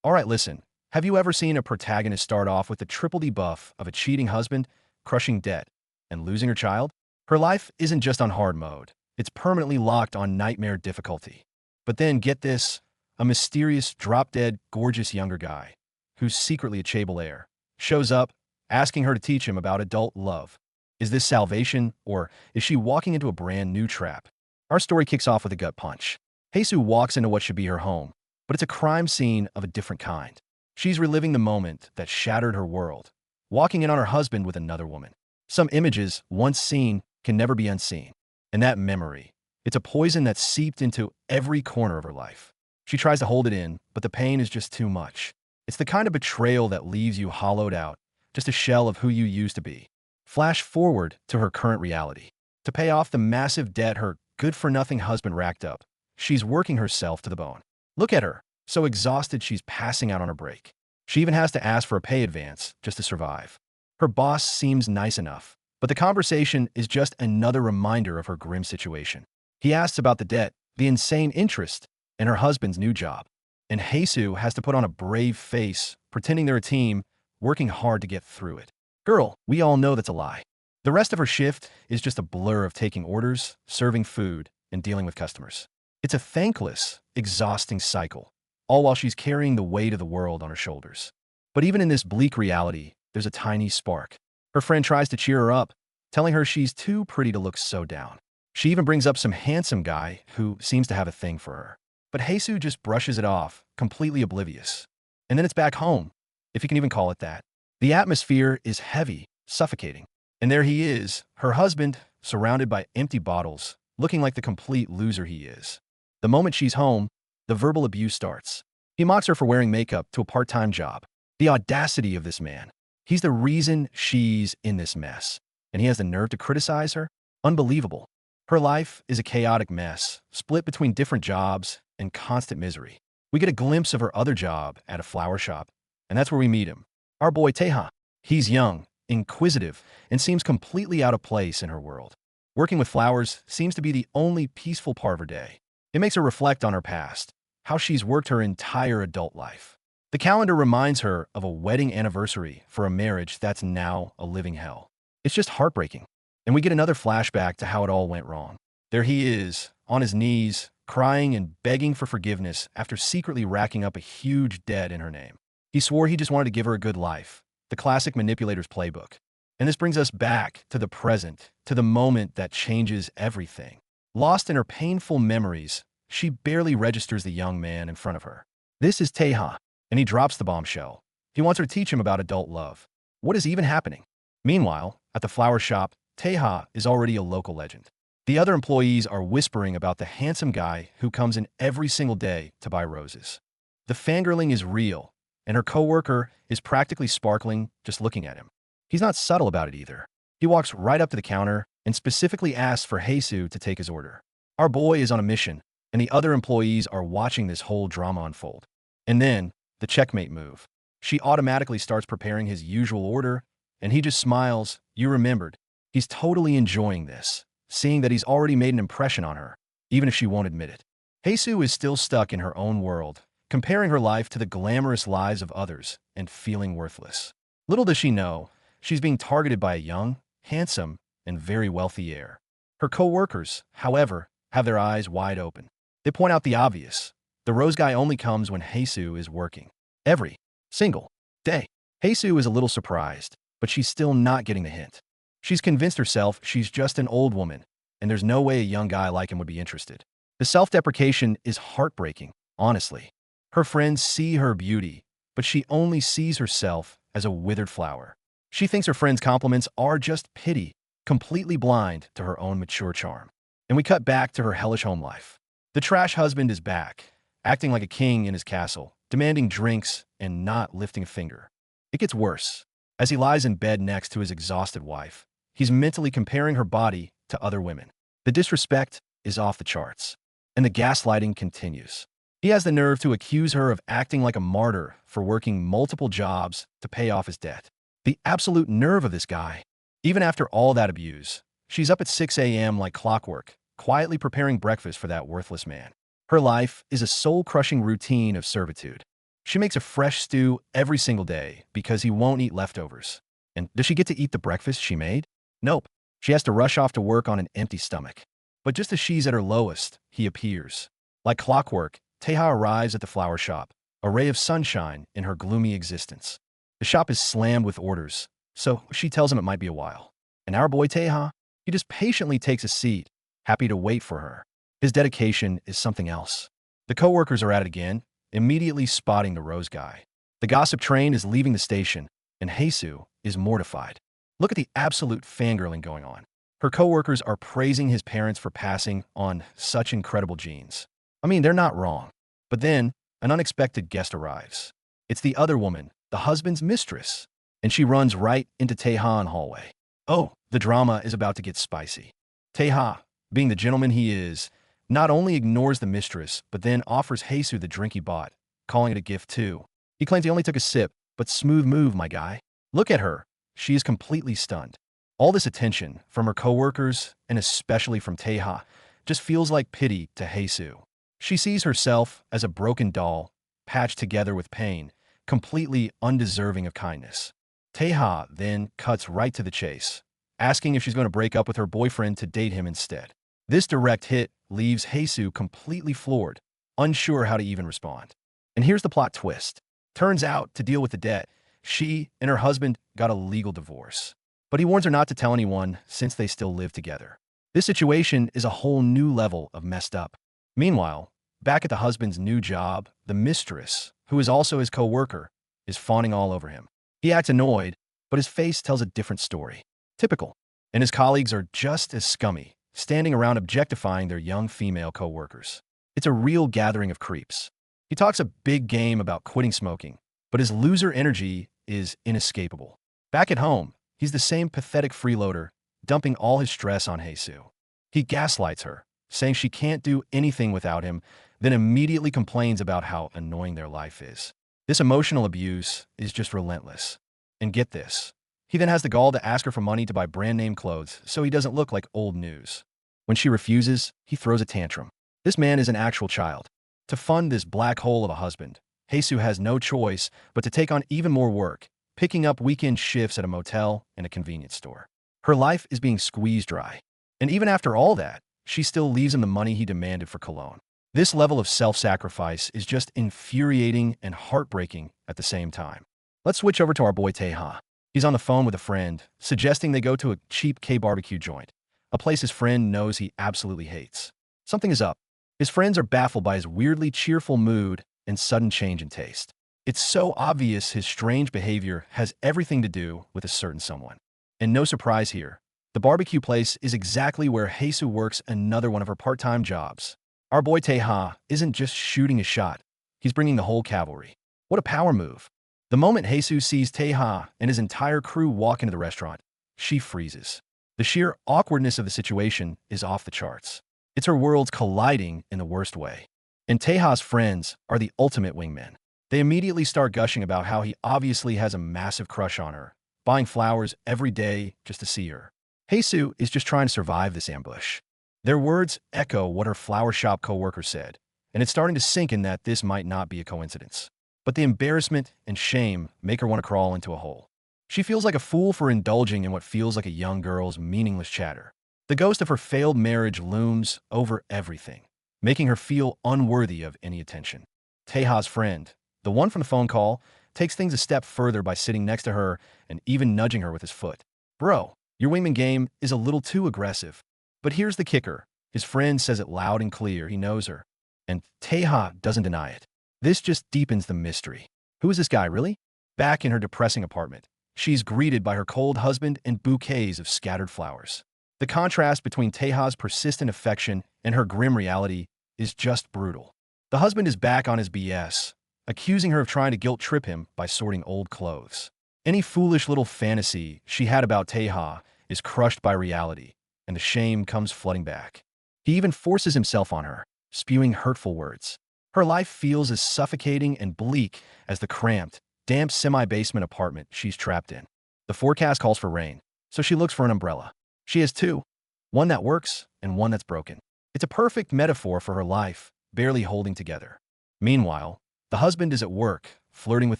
Alright, listen. Have you ever seen a protagonist start off with the triple debuff of a cheating husband, crushing debt, and losing her child? Her life isn't just on hard mode. It's permanently locked on nightmare difficulty. But then, get this, a mysterious, drop-dead, gorgeous younger guy, who's secretly a chaebol heir, shows up, asking her to teach him about adult love. Is this salvation, or is she walking into a brand new trap? Our story kicks off with a gut punch. Jesus walks into what should be her home, but it's a crime scene of a different kind. She's reliving the moment that shattered her world, walking in on her husband with another woman. Some images, once seen, can never be unseen. And that memory, it's a poison that's seeped into every corner of her life. She tries to hold it in, but the pain is just too much. It's the kind of betrayal that leaves you hollowed out, just a shell of who you used to be. Flash forward to her current reality. To pay off the massive debt her good-for-nothing husband racked up, she's working herself to the bone. Look at her, so exhausted she's passing out on her break. She even has to ask for a pay advance just to survive. Her boss seems nice enough, but the conversation is just another reminder of her grim situation. He asks about the debt, the insane interest, and her husband's new job. And Jesus has to put on a brave face, pretending they're a team, working hard to get through it. Girl, we all know that's a lie. The rest of her shift is just a blur of taking orders, serving food, and dealing with customers. It's a thankless, exhausting cycle, all while she's carrying the weight of the world on her shoulders. But even in this bleak reality, there's a tiny spark. Her friend tries to cheer her up, telling her she's too pretty to look so down. She even brings up some handsome guy who seems to have a thing for her. But Jesus just brushes it off, completely oblivious. And then it's back home, if you can even call it that. The atmosphere is heavy, suffocating. And there he is, her husband, surrounded by empty bottles, looking like the complete loser he is. The moment she's home, the verbal abuse starts. He mocks her for wearing makeup to a part-time job. The audacity of this man. He's the reason she's in this mess. And he has the nerve to criticize her? Unbelievable. Her life is a chaotic mess, split between different jobs and constant misery. We get a glimpse of her other job at a flower shop, and that's where we meet him. Our boy Teha. He's young, inquisitive, and seems completely out of place in her world. Working with flowers seems to be the only peaceful part of her day. It makes her reflect on her past, how she's worked her entire adult life. The calendar reminds her of a wedding anniversary for a marriage that's now a living hell. It's just heartbreaking. And we get another flashback to how it all went wrong. There he is, on his knees, crying and begging for forgiveness after secretly racking up a huge debt in her name. He swore he just wanted to give her a good life, the classic manipulator's playbook. And this brings us back to the present, to the moment that changes everything. Lost in her painful memories, she barely registers the young man in front of her. This is Teha, and he drops the bombshell. He wants her to teach him about adult love. What is even happening? Meanwhile, at the flower shop, Teha is already a local legend. The other employees are whispering about the handsome guy who comes in every single day to buy roses. The fangirling is real, and her coworker is practically sparkling just looking at him. He's not subtle about it either. He walks right up to the counter and specifically asks for Jesus to take his order. Our boy is on a mission, and the other employees are watching this whole drama unfold. And then, the checkmate move. She automatically starts preparing his usual order, and he just smiles. You remembered. He's totally enjoying this, seeing that he's already made an impression on her, even if she won't admit it. Jesus is still stuck in her own world, comparing her life to the glamorous lives of others and feeling worthless. Little does she know, she's being targeted by a young, handsome, and very wealthy heir. Her co-workers, however, have their eyes wide open. They point out the obvious. The rose guy only comes when Jesus is working. Every single day. Jesus is a little surprised, but she's still not getting the hint. She's convinced herself she's just an old woman, and there's no way a young guy like him would be interested. The self-deprecation is heartbreaking, honestly. Her friends see her beauty, but she only sees herself as a withered flower. She thinks her friends' compliments are just pity, completely blind to her own mature charm. And we cut back to her hellish home life. The trash husband is back, acting like a king in his castle, demanding drinks and not lifting a finger. It gets worse. As he lies in bed next to his exhausted wife, he's mentally comparing her body to other women. The disrespect is off the charts, and the gaslighting continues. He has the nerve to accuse her of acting like a martyr for working multiple jobs to pay off his debt. The absolute nerve of this guy. Even after all that abuse, she's up at 6 a.m. like clockwork, quietly preparing breakfast for that worthless man. Her life is a soul-crushing routine of servitude. She makes a fresh stew every single day because he won't eat leftovers. And does she get to eat the breakfast she made? Nope. She has to rush off to work on an empty stomach. But just as she's at her lowest, he appears. Like clockwork, Teha arrives at the flower shop, a ray of sunshine in her gloomy existence. The shop is slammed with orders, so she tells him it might be a while. And our boy Teha, he just patiently takes a seat, happy to wait for her. His dedication is something else. The coworkers are at it again, immediately spotting the rose guy. The gossip train is leaving the station, and Heisu is mortified. Look at the absolute fangirling going on. Her coworkers are praising his parents for passing on such incredible genes. I mean, they're not wrong. But then, an unexpected guest arrives. It's the other woman, the husband's mistress, and she runs right into Taeha in the hallway. Oh, the drama is about to get spicy. Taeha, being the gentleman he is, not only ignores the mistress, but then offers Heisu the drink he bought, calling it a gift too. He claims he only took a sip, but smooth move, my guy. Look at her. She is completely stunned. All this attention from her coworkers, and especially from Taeha, just feels like pity to Heisu. She sees herself as a broken doll, patched together with pain, completely undeserving of kindness. Taeha then cuts right to the chase, asking if she's going to break up with her boyfriend to date him instead. This direct hit leaves Heisu completely floored, unsure how to even respond. And here's the plot twist. Turns out, to deal with the debt, she and her husband got a legal divorce. But he warns her not to tell anyone since they still live together. This situation is a whole new level of messed up. Meanwhile, back at the husband's new job, the mistress, who is also his co-worker, is fawning all over him. He acts annoyed, but his face tells a different story. Typical. And his colleagues are just as scummy, standing around objectifying their young female co-workers. It's a real gathering of creeps. He talks a big game about quitting smoking, but his loser energy is inescapable. Back at home, he's the same pathetic freeloader, dumping all his stress on Heisu. He gaslights her, saying she can't do anything without him, then immediately complains about how annoying their life is. This emotional abuse is just relentless. And get this, he then has the gall to ask her for money to buy brand-name clothes so he doesn't look like old news. When she refuses, he throws a tantrum. This man is an actual child. To fund this black hole of a husband, Heisu has no choice but to take on even more work, picking up weekend shifts at a motel and a convenience store. Her life is being squeezed dry. And even after all that, she still leaves him the money he demanded for cologne. This level of self-sacrifice is just infuriating and heartbreaking at the same time. Let's switch over to our boy Taeha. He's on the phone with a friend, suggesting they go to a cheap K-barbecue joint, a place his friend knows he absolutely hates. Something is up. His friends are baffled by his weirdly cheerful mood and sudden change in taste. It's so obvious his strange behavior has everything to do with a certain someone. And no surprise here, the barbecue place is exactly where Heisu works another one of her part-time jobs. Our boy Taeha isn't just shooting a shot, he's bringing the whole cavalry. What a power move. The moment Heisu sees Taeha and his entire crew walk into the restaurant, she freezes. The sheer awkwardness of the situation is off the charts. It's her worlds colliding in the worst way. And Taeha's friends are the ultimate wingmen. They immediately start gushing about how he obviously has a massive crush on her, buying flowers every day just to see her. Heisu is just trying to survive this ambush. Their words echo what her flower shop co-worker said, and it's starting to sink in that this might not be a coincidence. But the embarrassment and shame make her want to crawl into a hole. She feels like a fool for indulging in what feels like a young girl's meaningless chatter. The ghost of her failed marriage looms over everything, making her feel unworthy of any attention. Taeha's friend, the one from the phone call, takes things a step further by sitting next to her and even nudging her with his foot. Bro, your wingman game is a little too aggressive. But here's the kicker. His friend says it loud and clear he knows her. And Taeha doesn't deny it. This just deepens the mystery. Who is this guy, really? Back in her depressing apartment, she's greeted by her cold husband and bouquets of scattered flowers. The contrast between Taeha's persistent affection and her grim reality is just brutal. The husband is back on his BS, accusing her of trying to guilt-trip him by sorting old clothes. Any foolish little fantasy she had about Taeha is crushed by reality, and the shame comes flooding back. He even forces himself on her, spewing hurtful words. Her life feels as suffocating and bleak as the cramped, damp semi-basement apartment she's trapped in. The forecast calls for rain, so she looks for an umbrella. She has two, one that works and one that's broken. It's a perfect metaphor for her life, barely holding together. Meanwhile, the husband is at work, flirting with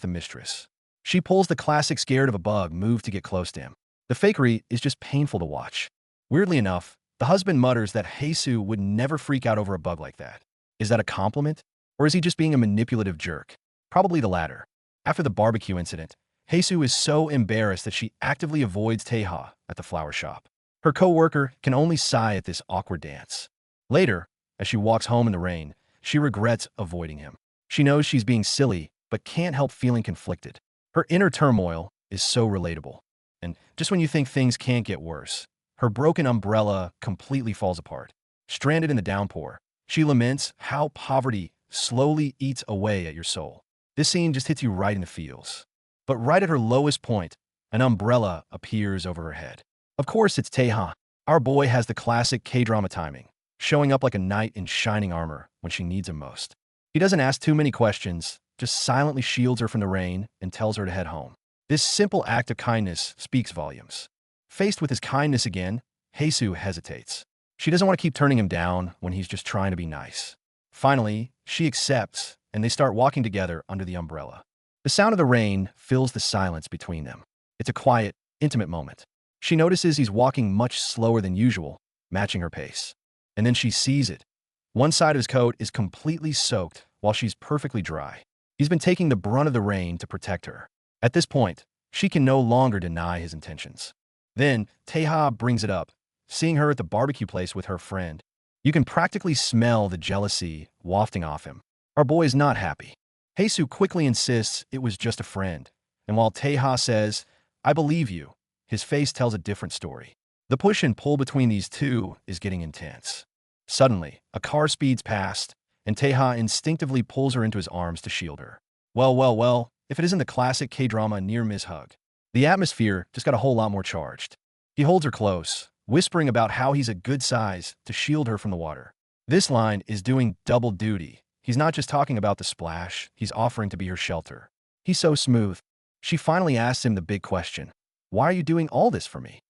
the mistress. She pulls the classic scared of a bug move to get close to him. The fakery is just painful to watch. Weirdly enough, the husband mutters that Heisu would never freak out over a bug like that. Is that a compliment? Or is he just being a manipulative jerk? Probably the latter. After the barbecue incident, Heisu is so embarrassed that she actively avoids Taeha at the flower shop. Her co-worker can only sigh at this awkward dance. Later, as she walks home in the rain, she regrets avoiding him. She knows she's being silly, but can't help feeling conflicted. Her inner turmoil is so relatable. And just when you think things can't get worse, her broken umbrella completely falls apart. Stranded in the downpour, she laments how poverty slowly eats away at your soul. This scene just hits you right in the feels. But right at her lowest point, an umbrella appears over her head. Of course, it's Taeha. Our boy has the classic K-drama timing, showing up like a knight in shining armor when she needs him most. He doesn't ask too many questions, just silently shields her from the rain and tells her to head home. This simple act of kindness speaks volumes. Faced with his kindness again, Heisu hesitates. She doesn't want to keep turning him down when he's just trying to be nice. Finally, she accepts, and they start walking together under the umbrella. The sound of the rain fills the silence between them. It's a quiet, intimate moment. She notices he's walking much slower than usual, matching her pace. And then she sees it. One side of his coat is completely soaked while she's perfectly dry. He's been taking the brunt of the rain to protect her. At this point, she can no longer deny his intentions. Then, Taeha brings it up, seeing her at the barbecue place with her friend. You can practically smell the jealousy wafting off him. Our boy is not happy. Heisu quickly insists it was just a friend, and while Taeha says, "I believe you," his face tells a different story. The push and pull between these two is getting intense. Suddenly, a car speeds past, and Taeha instinctively pulls her into his arms to shield her. Well, if it isn't the classic K-drama near-miss hug. The atmosphere just got a whole lot more charged. He holds her close, whispering about how he's a good size to shield her from the water. This line is doing double duty. He's not just talking about the splash, he's offering to be her shelter. He's so smooth. She finally asks him the big question. Why are you doing all this for me?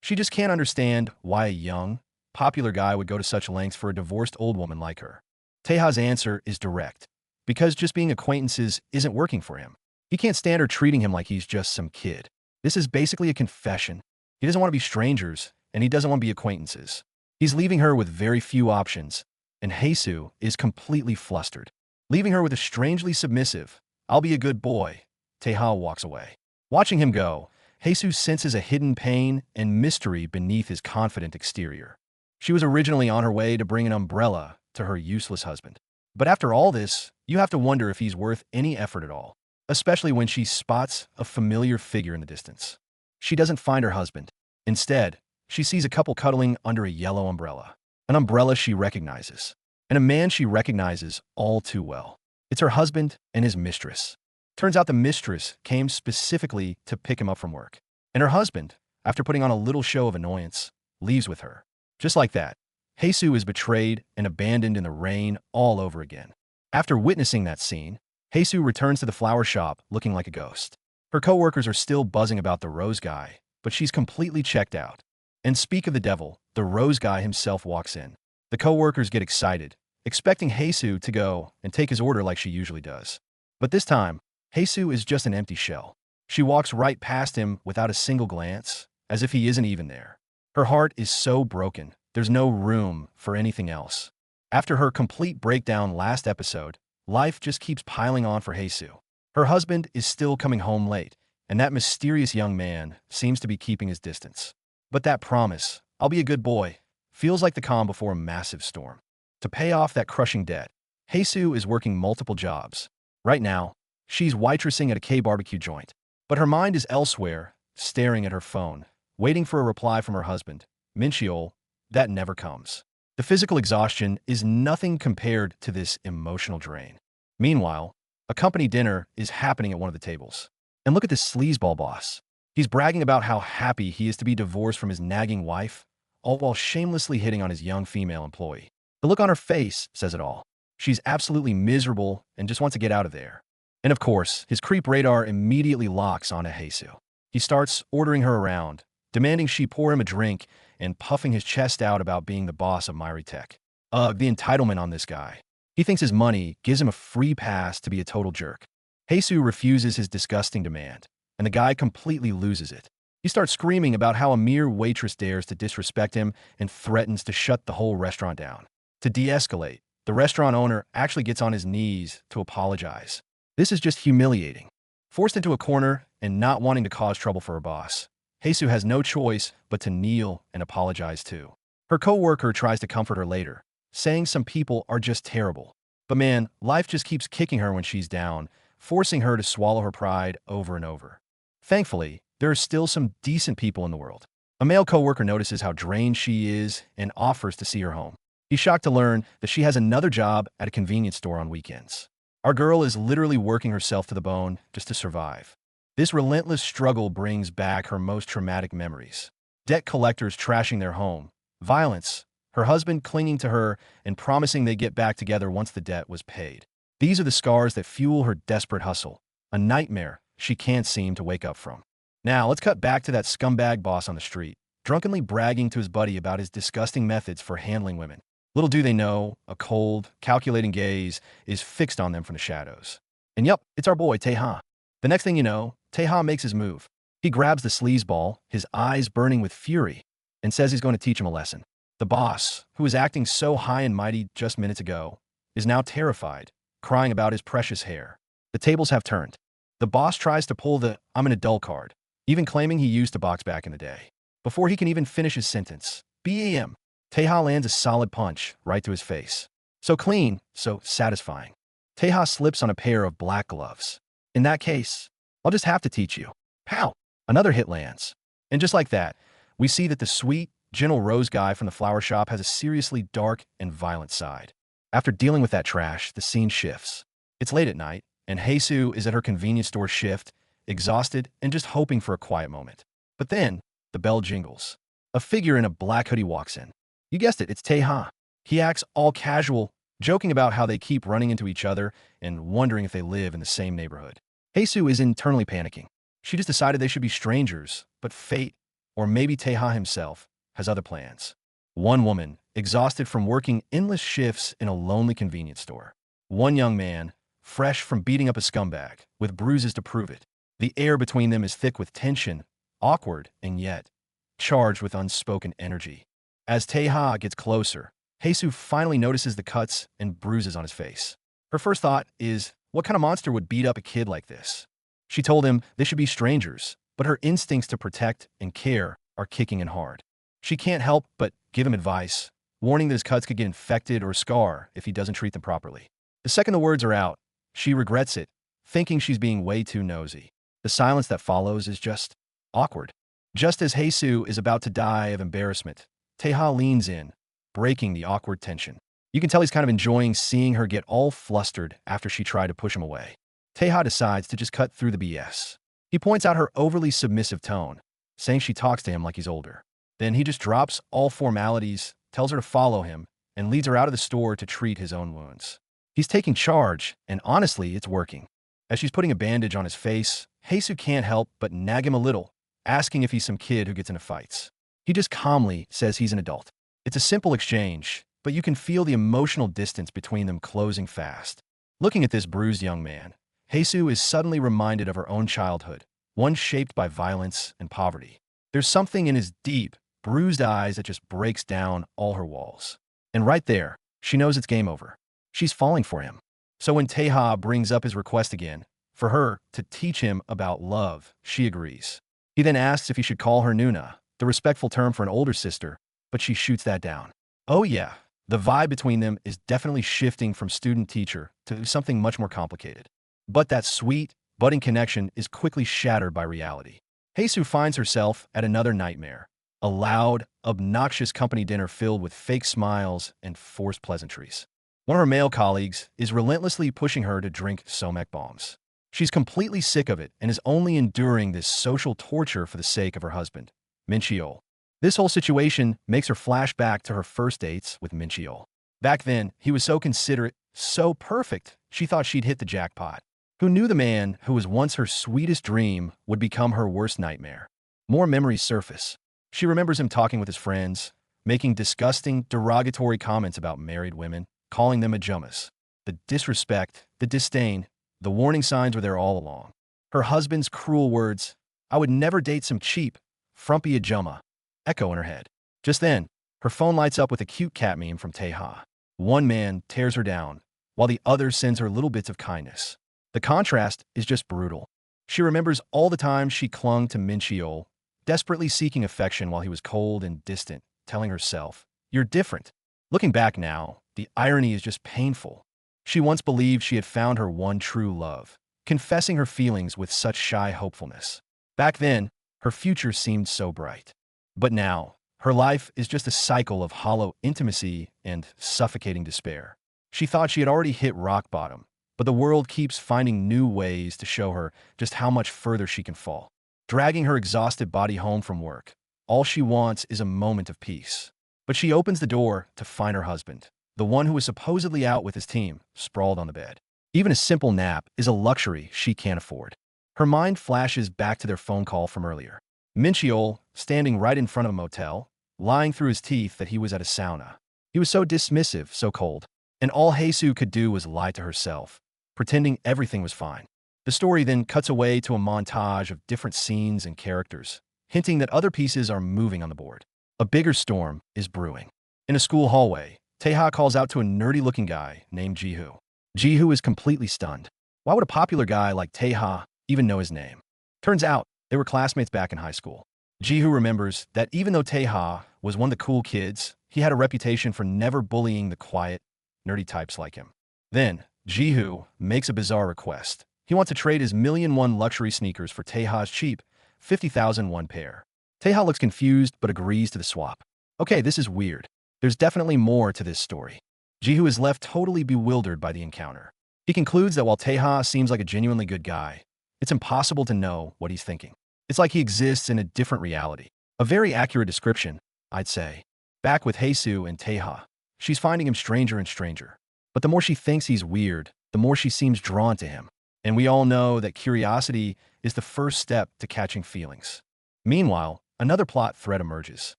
She just can't understand why a young, popular guy would go to such lengths for a divorced old woman like her. Taeha's answer is direct. Because just being acquaintances isn't working for him. He can't stand her treating him like he's just some kid. This is basically a confession. He doesn't want to be strangers, and he doesn't want to be acquaintances. He's leaving her with very few options, and Heisu is completely flustered. Leaving her with a strangely submissive, "I'll be a good boy," Taeha walks away. Watching him go, Heisu senses a hidden pain and mystery beneath his confident exterior. She was originally on her way to bring an umbrella to her useless husband. But after all this, you have to wonder if he's worth any effort at all, especially when she spots a familiar figure in the distance. She doesn't find her husband. Instead, she sees a couple cuddling under a yellow umbrella, an umbrella she recognizes, and a man she recognizes all too well. It's her husband and his mistress. Turns out the mistress came specifically to pick him up from work, and her husband, after putting on a little show of annoyance, leaves with her. Just like that, Heisu is betrayed and abandoned in the rain all over again. After witnessing that scene, Heisu returns to the flower shop looking like a ghost. Her coworkers are still buzzing about the rose guy, but she's completely checked out. And speak of the devil, the rose guy himself walks in. The coworkers get excited, expecting Heisu to go and take his order like she usually does. But this time, Heisu is just an empty shell. She walks right past him without a single glance, as if he isn't even there. Her heart is so broken, there's no room for anything else. After her complete breakdown last episode, life just keeps piling on for Heisu. Her husband is still coming home late, and that mysterious young man seems to be keeping his distance. But that promise, "I'll be a good boy," feels like the calm before a massive storm. To pay off that crushing debt, Heisu is working multiple jobs. Right now, she's waitressing at a K-barbecue joint, but her mind is elsewhere, staring at her phone, waiting for a reply from her husband, Mincheol, that never comes. The physical exhaustion is nothing compared to this emotional drain. Meanwhile, a company dinner is happening at one of the tables. And look at this sleazeball boss. He's bragging about how happy he is to be divorced from his nagging wife, all while shamelessly hitting on his young female employee. The look on her face says it all. She's absolutely miserable and just wants to get out of there. And of course, his creep radar immediately locks onto Heisu. He starts ordering her around, demanding she pour him a drink and puffing his chest out about being the boss of Myri Tech. The entitlement on this guy. He thinks his money gives him a free pass to be a total jerk. Heisu refuses his disgusting demand, and the guy completely loses it. He starts screaming about how a mere waitress dares to disrespect him and threatens to shut the whole restaurant down. To de-escalate, the restaurant owner actually gets on his knees to apologize. This is just humiliating. Forced into a corner and not wanting to cause trouble for her boss, Heisu has no choice but to kneel and apologize too. Her coworker tries to comfort her later, saying some people are just terrible. But man, life just keeps kicking her when she's down, forcing her to swallow her pride over and over. Thankfully, there are still some decent people in the world. A male coworker notices how drained she is and offers to see her home. He's shocked to learn that she has another job at a convenience store on weekends. Our girl is literally working herself to the bone just to survive. This relentless struggle brings back her most traumatic memories. Debt collectors trashing their home, violence, her husband clinging to her and promising they'd get back together once the debt was paid. These are the scars that fuel her desperate hustle, a nightmare she can't seem to wake up from. Now, let's cut back to that scumbag boss on the street, drunkenly bragging to his buddy about his disgusting methods for handling women. Little do they know, a cold, calculating gaze is fixed on them from the shadows. And yep, it's our boy, Taeha. The next thing you know, Taeha makes his move. He grabs the sleazeball, his eyes burning with fury, and says he's going to teach him a lesson. The boss, who was acting so high and mighty just minutes ago, is now terrified, crying about his precious heir. The tables have turned. The boss tries to pull the "I'm an adult" card, even claiming he used a box back in the day. Before he can even finish his sentence, BAM, Taeha lands a solid punch right to his face. So clean, so satisfying. Taeha slips on a pair of black gloves. In that case, I'll just have to teach you. Pow! Another hit lands. And just like that, we see that the sweet, gentle rose guy from the flower shop has a seriously dark and violent side. After dealing with that trash, the scene shifts. It's late at night, and Heisu is at her convenience store shift, exhausted and just hoping for a quiet moment. But then, the bell jingles. A figure in a black hoodie walks in. You guessed it, it's Taeha. He acts all casual, joking about how they keep running into each other and wondering if they live in the same neighborhood. Heisu is internally panicking. She just decided they should be strangers, but fate, or maybe Taeha himself, has other plans. One woman, exhausted from working endless shifts in a lonely convenience store. One young man, fresh from beating up a scumbag, with bruises to prove it. The air between them is thick with tension, awkward, and yet charged with unspoken energy. As Taeha gets closer, Heisu finally notices the cuts and bruises on his face. Her first thought is, what kind of monster would beat up a kid like this? She told him they should be strangers, but her instincts to protect and care are kicking in hard. She can't help but give him advice, warning that his cuts could get infected or scar if he doesn't treat them properly. The second the words are out, she regrets it, thinking she's being way too nosy. The silence that follows is just awkward. Just as Heisu is about to die of embarrassment, Taeha leans in, breaking the awkward tension. You can tell he's kind of enjoying seeing her get all flustered after she tried to push him away. Taeha decides to just cut through the BS. He points out her overly submissive tone, saying she talks to him like he's older. Then he just drops all formalities, tells her to follow him, and leads her out of the store to treat his own wounds. He's taking charge, and honestly, it's working. As she's putting a bandage on his face, Heisu can't help but nag him a little, asking if he's some kid who gets into fights. He just calmly says he's an adult. It's a simple exchange, but you can feel the emotional distance between them closing fast. Looking at this bruised young man, Heisu is suddenly reminded of her own childhood, one shaped by violence and poverty. There's something in his deep, bruised eyes that just breaks down all her walls. And right there, she knows it's game over. She's falling for him. So when Taeha brings up his request again, for her to teach him about love, she agrees. He then asks if he should call her Nuna, the respectful term for an older sister, but she shoots that down. Oh yeah, the vibe between them is definitely shifting from student-teacher to something much more complicated. But that sweet, budding connection is quickly shattered by reality. Heisu finds herself at another nightmare, a loud, obnoxious company dinner filled with fake smiles and forced pleasantries. One of her male colleagues is relentlessly pushing her to drink somek bombs. She's completely sick of it and is only enduring this social torture for the sake of her husband, Mincheol. This whole situation makes her flash back to her first dates with Mincheol. Back then, he was so considerate, so perfect, she thought she'd hit the jackpot. Who knew the man who was once her sweetest dream would become her worst nightmare? More memories surface. She remembers him talking with his friends, making disgusting, derogatory comments about married women, calling them ajumas. The disrespect, the disdain, The warning signs were there all along. Her husband's cruel words, "I would never date some cheap, frumpy Ajumma," echo in her head. Just then, her phone lights up with a cute cat meme from Taeha. One man tears her down, while the other sends her little bits of kindness. The contrast is just brutal. She remembers all the times she clung to Min Cheol, desperately seeking affection while he was cold and distant, telling herself, "You're different." Looking back now, the irony is just painful. She once believed she had found her one true love, confessing her feelings with such shy hopefulness. Back then, her future seemed so bright. But now, her life is just a cycle of hollow intimacy and suffocating despair. She thought she had already hit rock bottom, but the world keeps finding new ways to show her just how much further she can fall. Dragging her exhausted body home from work, all she wants is a moment of peace. But she opens the door to find her husband, the one who was supposedly out with his team, sprawled on the bed. Even a simple nap is a luxury she can't afford. Her mind flashes back to their phone call from earlier. Min Cheol, standing right in front of a motel, lying through his teeth that he was at a sauna. He was so dismissive, so cold, and all Haesoo could do was lie to herself, pretending everything was fine. The story then cuts away to a montage of different scenes and characters, hinting that other pieces are moving on the board. A bigger storm is brewing. In a school hallway, Taeha calls out to a nerdy-looking guy named Jihu. Jihu is completely stunned. Why would a popular guy like Taeha even know his name? Turns out, they were classmates back in high school. Jihu remembers that even though Taeha was one of the cool kids, he had a reputation for never bullying the quiet, nerdy types like him. Then, Jihu makes a bizarre request. He wants to trade his $1,000,001 luxury sneakers for Taeha's cheap, 50,001 pair. Taeha looks confused but agrees to the swap. Okay, this is weird. There's definitely more to this story. Jihu is left totally bewildered by the encounter. He concludes that while Taeha seems like a genuinely good guy, it's impossible to know what he's thinking. It's like he exists in a different reality. A very accurate description, I'd say. Back with Haesoo and Taeha, she's finding him stranger and stranger. But the more she thinks he's weird, the more she seems drawn to him. And we all know that curiosity is the first step to catching feelings. Meanwhile, another plot thread emerges.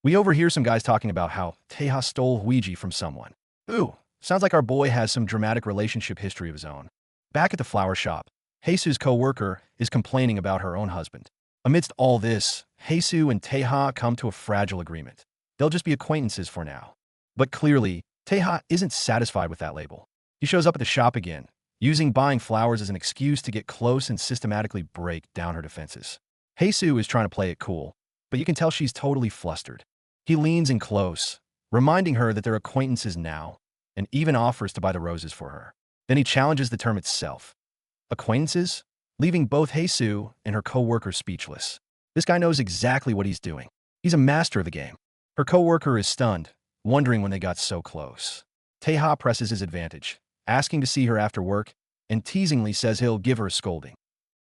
We overhear some guys talking about how Taeha stole Ouija from someone. Ooh, sounds like our boy has some dramatic relationship history of his own. Back at the flower shop, Haesoo's co-worker is complaining about her own husband. Amidst all this, Haesoo and Taeha come to a fragile agreement. They'll just be acquaintances for now. But clearly, Taeha isn't satisfied with that label. He shows up at the shop again, using buying flowers as an excuse to get close and systematically break down her defenses. Haesoo is trying to play it cool, but you can tell she's totally flustered. He leans in close, reminding her that they're acquaintances now, and even offers to buy the roses for her. Then he challenges the term itself. Acquaintances? Leaving both Haesoo and her co-worker speechless. This guy knows exactly what he's doing. He's a master of the game. Her co-worker is stunned, wondering when they got so close. Taeha presses his advantage, asking to see her after work, and teasingly says he'll give her a scolding.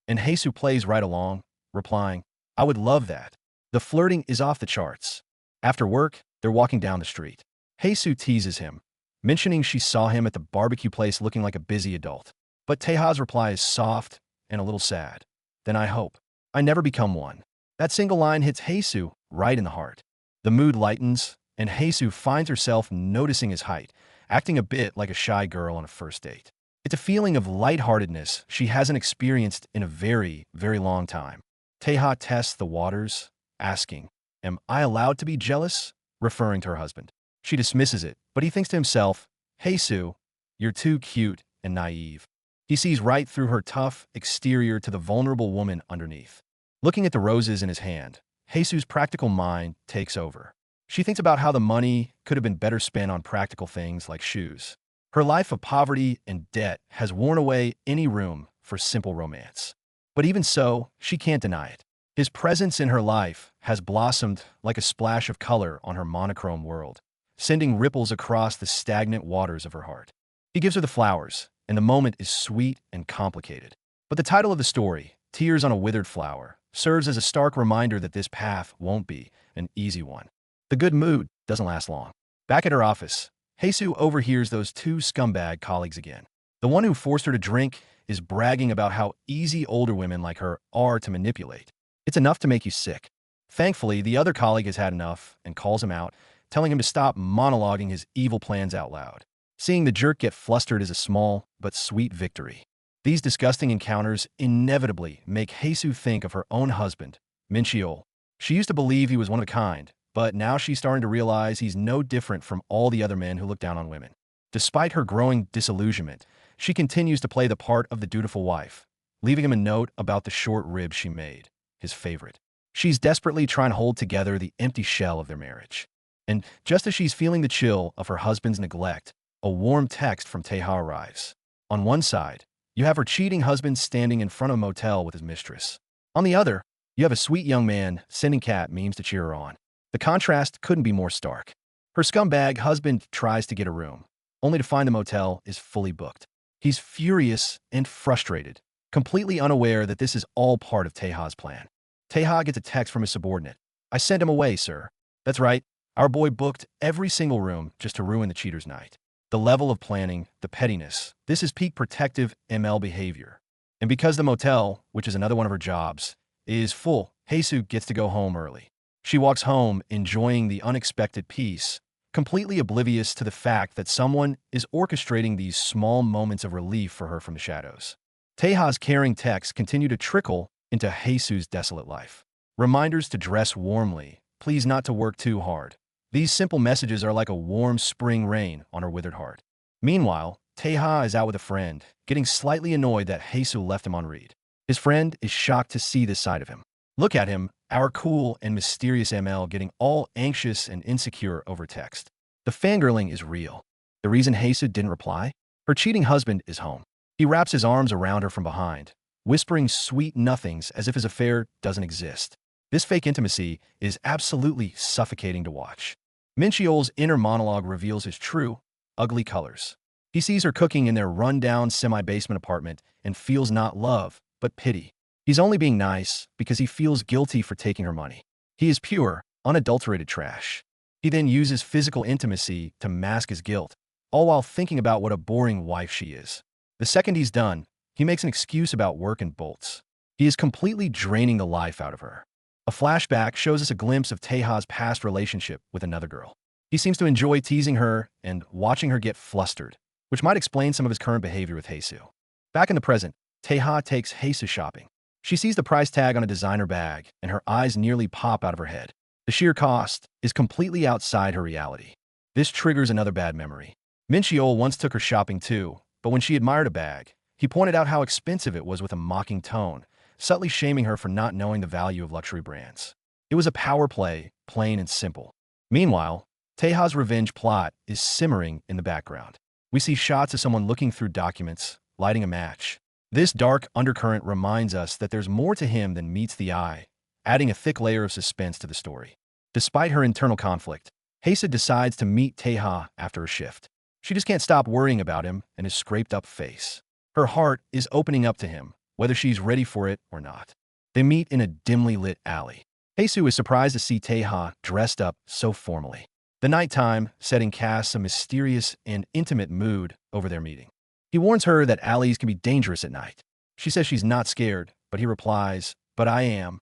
And Haesoo plays right along, replying, "I would love that." The flirting is off the charts. After work, they're walking down the street. Haesoo teases him, mentioning she saw him at the barbecue place looking like a busy adult. But Taeha's reply is soft and a little sad. "Then I hope I never become one." That single line hits Haesoo right in the heart. The mood lightens, and Haesoo finds herself noticing his height, acting a bit like a shy girl on a first date. It's a feeling of lightheartedness she hasn't experienced in a very, very long time. Taeha tests the waters, asking, "Am I allowed to be jealous?" referring to her husband. She dismisses it, but he thinks to himself, "Haesoo, you're too cute and naive." He sees right through her tough exterior to the vulnerable woman underneath. Looking at the roses in his hand, Haesoo's practical mind takes over. She thinks about how the money could have been better spent on practical things like shoes. Her life of poverty and debt has worn away any room for simple romance. But even so, she can't deny it. His presence in her life has blossomed like a splash of color on her monochrome world, sending ripples across the stagnant waters of her heart. He gives her the flowers, and the moment is sweet and complicated. But the title of the story, Tears on a Withered Flower, serves as a stark reminder that this path won't be an easy one. The good mood doesn't last long. Back at her office, Haesoo overhears those two scumbag colleagues again. The one who forced her to drink is bragging about how easy older women like her are to manipulate. It's enough to make you sick. Thankfully, the other colleague has had enough and calls him out, telling him to stop monologuing his evil plans out loud. Seeing the jerk get flustered is a small but sweet victory. These disgusting encounters inevitably make Haesu think of her own husband, Min. She used to believe he was one of a kind, but now she's starting to realize he's no different from all the other men who look down on women. Despite her growing disillusionment, she continues to play the part of the dutiful wife, leaving him a note about the short ribs she made, his favorite. She's desperately trying to hold together the empty shell of their marriage. And just as she's feeling the chill of her husband's neglect, a warm text from Taeha arrives. On one side, you have her cheating husband standing in front of a motel with his mistress. On the other, you have a sweet young man sending cat memes to cheer her on. The contrast couldn't be more stark. Her scumbag husband tries to get a room, only to find the motel is fully booked. He's furious and frustrated, completely unaware that this is all part of Taeha's plan. Taeha gets a text from his subordinate. "I sent him away, sir." That's right, our boy booked every single room just to ruin the cheater's night. The level of planning, the pettiness, this is peak protective ML behavior. And because the motel, which is another one of her jobs, is full, Haesu gets to go home early. She walks home enjoying the unexpected peace, completely oblivious to the fact that someone is orchestrating these small moments of relief for her from the shadows. Taeha's caring texts continue to trickle into Haesu's desolate life. Reminders to dress warmly, please not to work too hard. These simple messages are like a warm spring rain on her withered heart. Meanwhile, Taeha is out with a friend, getting slightly annoyed that Haesu left him on read. His friend is shocked to see this side of him. Look at him, our cool and mysterious ML getting all anxious and insecure over text. The fangirling is real. The reason Haesu didn't reply? Her cheating husband is home. He wraps his arms around her from behind, whispering sweet nothings as if his affair doesn't exist. This fake intimacy is absolutely suffocating to watch. Min inner monologue reveals his true, ugly colors. He sees her cooking in their run-down semi-basement apartment and feels not love, but pity. He's only being nice because he feels guilty for taking her money. He is pure, unadulterated trash. He then uses physical intimacy to mask his guilt, all while thinking about what a boring wife she is. The second he's done, he makes an excuse about work and bolts. He is completely draining the life out of her. A flashback shows us a glimpse of Taeha's past relationship with another girl. He seems to enjoy teasing her and watching her get flustered, which might explain some of his current behavior with Haesu. Back in the present, Taeha takes Haesu shopping. She sees the price tag on a designer bag, and her eyes nearly pop out of her head. The sheer cost is completely outside her reality. This triggers another bad memory. Min once took her shopping too, but when she admired a bag, he pointed out how expensive it was with a mocking tone, subtly shaming her for not knowing the value of luxury brands. It was a power play, plain and simple. Meanwhile, Taeha's revenge plot is simmering in the background. We see shots of someone looking through documents, lighting a match. This dark undercurrent reminds us that there's more to him than meets the eye, adding a thick layer of suspense to the story. Despite her internal conflict, Haesu decides to meet Taeha after a shift. She just can't stop worrying about him and his scraped-up face. Her heart is opening up to him, whether she's ready for it or not. They meet in a dimly lit alley. Haesu is surprised to see Taeha dressed up so formally. The nighttime setting casts a mysterious and intimate mood over their meeting. He warns her that alleys can be dangerous at night. She says she's not scared, but he replies, "But I am."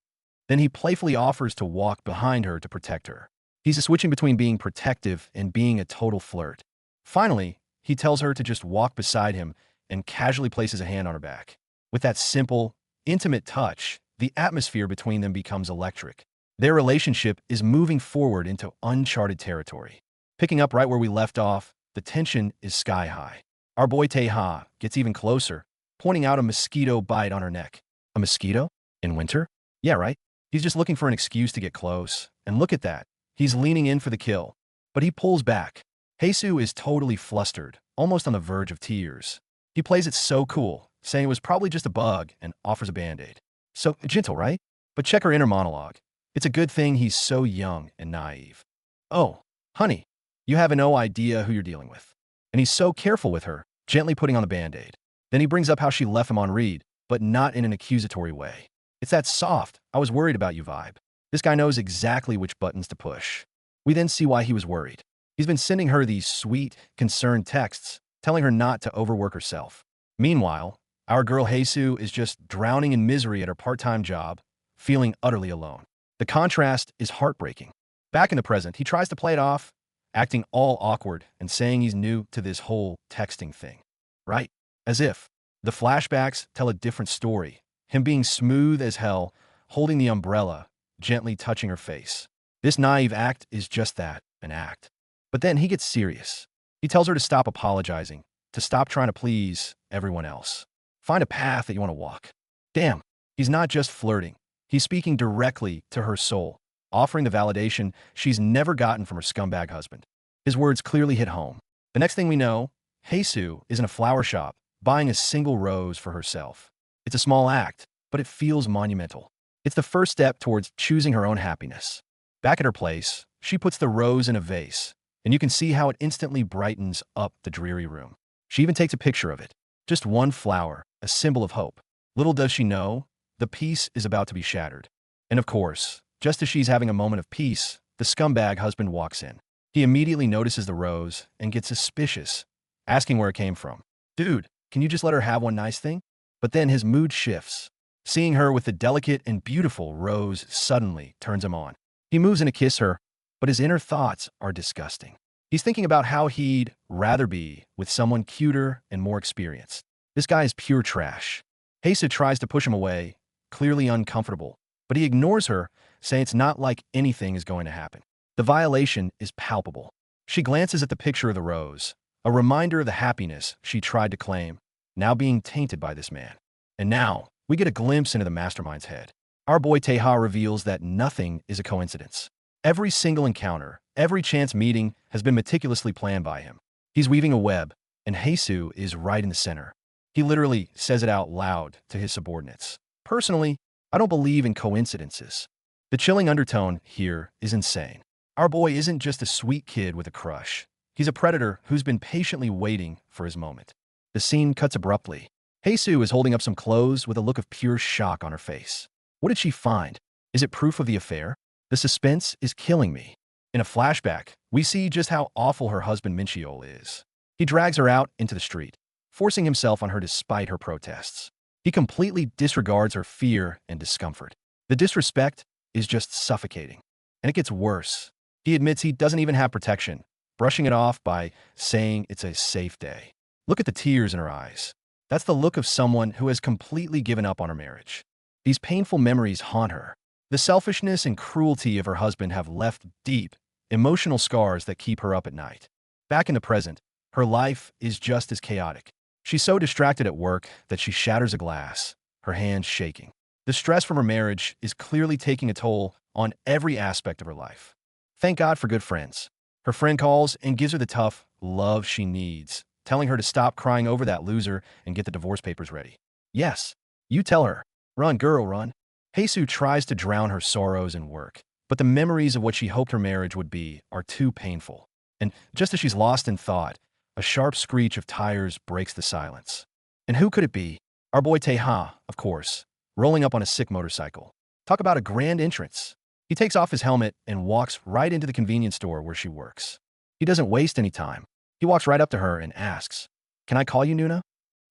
Then he playfully offers to walk behind her to protect her. He's switching between being protective and being a total flirt. Finally, he tells her to just walk beside him and casually places a hand on her back. With that simple, intimate touch, the atmosphere between them becomes electric. Their relationship is moving forward into uncharted territory. Picking up right where we left off, the tension is sky high. Our boy Taeha gets even closer, pointing out a mosquito bite on her neck. A mosquito? In winter? Yeah, right. He's just looking for an excuse to get close. And look at that. He's leaning in for the kill. But he pulls back. Haesu is totally flustered, almost on the verge of tears. He plays it so cool, saying it was probably just a bug and offers a band-aid. So gentle, right? But check her inner monologue. It's a good thing he's so young and naive. "Oh, honey, you have no idea who you're dealing with." And he's so careful with her, gently putting on the band-aid. Then he brings up how she left him on read, but not in an accusatory way. It's that soft, "I was worried about you" vibe. This guy knows exactly which buttons to push. We then see why he was worried. He's been sending her these sweet, concerned texts, telling her not to overwork herself. Meanwhile, our girl Haesu is just drowning in misery at her part-time job, feeling utterly alone. The contrast is heartbreaking. Back in the present, he tries to play it off, acting all awkward and saying he's new to this whole texting thing. Right? As if. The flashbacks tell a different story. Him being smooth as hell, holding the umbrella, gently touching her face. This naive act is just that, an act. But then he gets serious. He tells her to stop apologizing, to stop trying to please everyone else. Find a path that you want to walk. Damn, he's not just flirting. He's speaking directly to her soul, offering the validation she's never gotten from her scumbag husband. His words clearly hit home. The next thing we know, Hae-soo is in a flower shop, buying a single rose for herself. It's a small act, but it feels monumental. It's the first step towards choosing her own happiness. Back at her place, she puts the rose in a vase, and you can see how it instantly brightens up the dreary room. She even takes a picture of it. Just one flower, a symbol of hope. Little does she know, the peace is about to be shattered. And of course, just as she's having a moment of peace, the scumbag husband walks in. He immediately notices the rose and gets suspicious, asking where it came from. Dude, can you just let her have one nice thing? But then his mood shifts. Seeing her with the delicate and beautiful rose suddenly turns him on. He moves in to kiss her, but his inner thoughts are disgusting. He's thinking about how he'd rather be with someone cuter and more experienced. This guy is pure trash. Hae-soo tries to push him away, clearly uncomfortable, but he ignores her, saying it's not like anything is going to happen. The violation is palpable. She glances at the picture of the rose, a reminder of the happiness she tried to claim, now being tainted by this man. And now, we get a glimpse into the mastermind's head. Our boy Tae-ha reveals that nothing is a coincidence. Every single encounter, every chance meeting has been meticulously planned by him. He's weaving a web, and Hae-soo is right in the center. He literally says it out loud to his subordinates. Personally, I don't believe in coincidences. The chilling undertone here is insane. Our boy isn't just a sweet kid with a crush. He's a predator who's been patiently waiting for his moment. The scene cuts abruptly. Hae-soo is holding up some clothes with a look of pure shock on her face. What did she find? Is it proof of the affair? The suspense is killing me. In a flashback, we see just how awful her husband Min-cheol is. He drags her out into the street, forcing himself on her despite her protests. He completely disregards her fear and discomfort. The disrespect is just suffocating. And it gets worse. He admits he doesn't even have protection, brushing it off by saying it's a safe day. Look at the tears in her eyes. That's the look of someone who has completely given up on her marriage. These painful memories haunt her. The selfishness and cruelty of her husband have left deep, emotional scars that keep her up at night. Back in the present, her life is just as chaotic. She's so distracted at work that she shatters a glass, her hands shaking. The stress from her marriage is clearly taking a toll on every aspect of her life. Thank God for good friends. Her friend calls and gives her the tough love she needs, telling her to stop crying over that loser and get the divorce papers ready. Yes, you tell her. Run, girl, run. Hae-soo tries to drown her sorrows in work, but the memories of what she hoped her marriage would be are too painful. And just as she's lost in thought, a sharp screech of tires breaks the silence. And who could it be? Our boy Tae-ha, of course, rolling up on a sick motorcycle. Talk about a grand entrance. He takes off his helmet and walks right into the convenience store where she works. He doesn't waste any time. He walks right up to her and asks, "Can I call you Nuna?"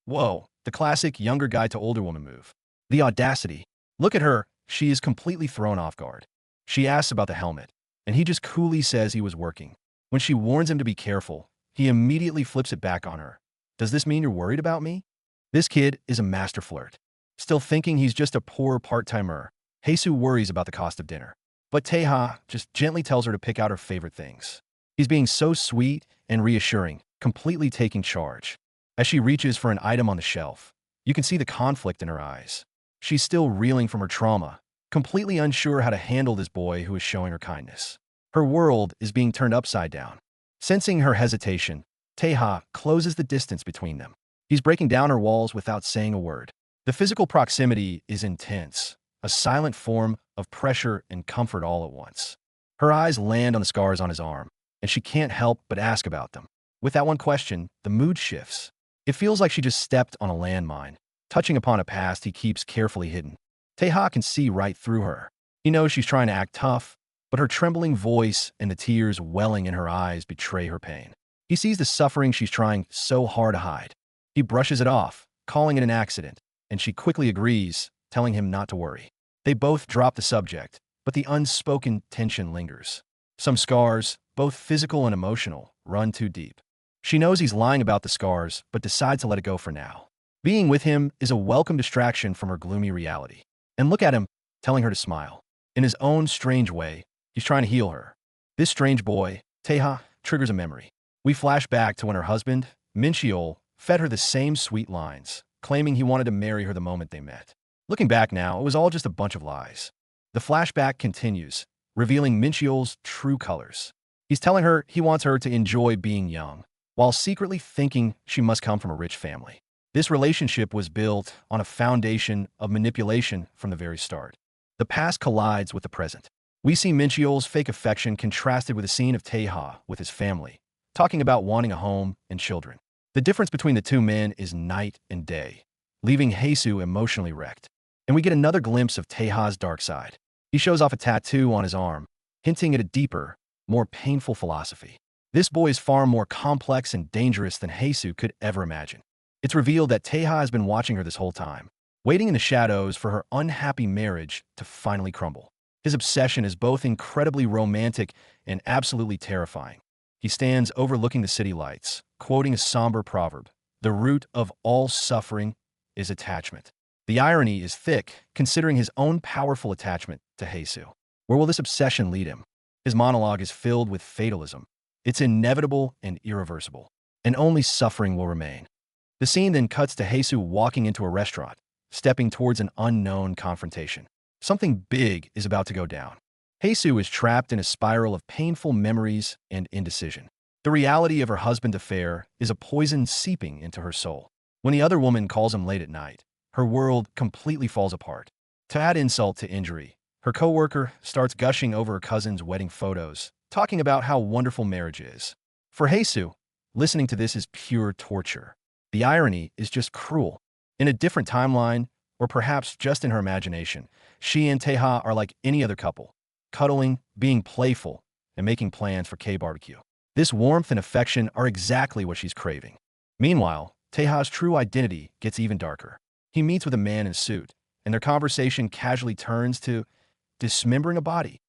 Whoa, the classic younger guy to older woman move. The audacity. Look at her, she is completely thrown off guard. She asks about the helmet, and he just coolly says he was working. When she warns him to be careful, he immediately flips it back on her. Does this mean you're worried about me? This kid is a master flirt. Still thinking he's just a poor part-timer, Hae-soo worries about the cost of dinner. But Tae-ha just gently tells her to pick out her favorite things. He's being so sweet and reassuring, completely taking charge. As she reaches for an item on the shelf, you can see the conflict in her eyes. She's still reeling from her trauma, completely unsure how to handle this boy who is showing her kindness. Her world is being turned upside down. Sensing her hesitation, Tae-ha closes the distance between them. He's breaking down her walls without saying a word. The physical proximity is intense, a silent form of pressure and comfort all at once. Her eyes land on the scars on his arm, and she can't help but ask about them. With that one question, the mood shifts. It feels like she just stepped on a landmine, touching upon a past he keeps carefully hidden. Tae-ha can see right through her. He knows she's trying to act tough, but her trembling voice and the tears welling in her eyes betray her pain. He sees the suffering she's trying so hard to hide. He brushes it off, calling it an accident, and she quickly agrees, telling him not to worry. They both drop the subject, but the unspoken tension lingers. Some scars, both physical and emotional, run too deep. She knows he's lying about the scars, but decides to let it go for now. Being with him is a welcome distraction from her gloomy reality. And look at him, telling her to smile. In his own strange way, he's trying to heal her. This strange boy, Taeha, triggers a memory. We flash back to when her husband, Min Cheol, fed her the same sweet lines, claiming he wanted to marry her the moment they met. Looking back now, it was all just a bunch of lies. The flashback continues, revealing Min Cheol's true colors. He's telling her he wants her to enjoy being young, while secretly thinking she must come from a rich family. This relationship was built on a foundation of manipulation from the very start. The past collides with the present. We see Min Cheol's fake affection contrasted with a scene of Taeha with his family, talking about wanting a home and children. The difference between the two men is night and day, leaving Haesoo emotionally wrecked. And we get another glimpse of Taeha's dark side. He shows off a tattoo on his arm, hinting at a deeper, more painful philosophy. This boy is far more complex and dangerous than Haesoo could ever imagine. It's revealed that Taeha has been watching her this whole time, waiting in the shadows for her unhappy marriage to finally crumble. His obsession is both incredibly romantic and absolutely terrifying. He stands overlooking the city lights, quoting a somber proverb, "The root of all suffering is attachment." The irony is thick, considering his own powerful attachment to Haesoo. Where will this obsession lead him? His monologue is filled with fatalism. It's inevitable and irreversible, and only suffering will remain. The scene then cuts to Haesoo walking into a restaurant, stepping towards an unknown confrontation. Something big is about to go down. Haesoo is trapped in a spiral of painful memories and indecision. The reality of her husband's affair is a poison seeping into her soul. When the other woman calls him late at night, her world completely falls apart. To add insult to injury, her coworker starts gushing over her cousin's wedding photos, talking about how wonderful marriage is. For Haesoo, listening to this is pure torture. The irony is just cruel. In a different timeline, or perhaps just in her imagination, she and Taeha are like any other couple, cuddling, being playful, and making plans for K-barbecue. This warmth and affection are exactly what she's craving. Meanwhile, Taeha's true identity gets even darker. He meets with a man in a suit, and their conversation casually turns to dismembering a body.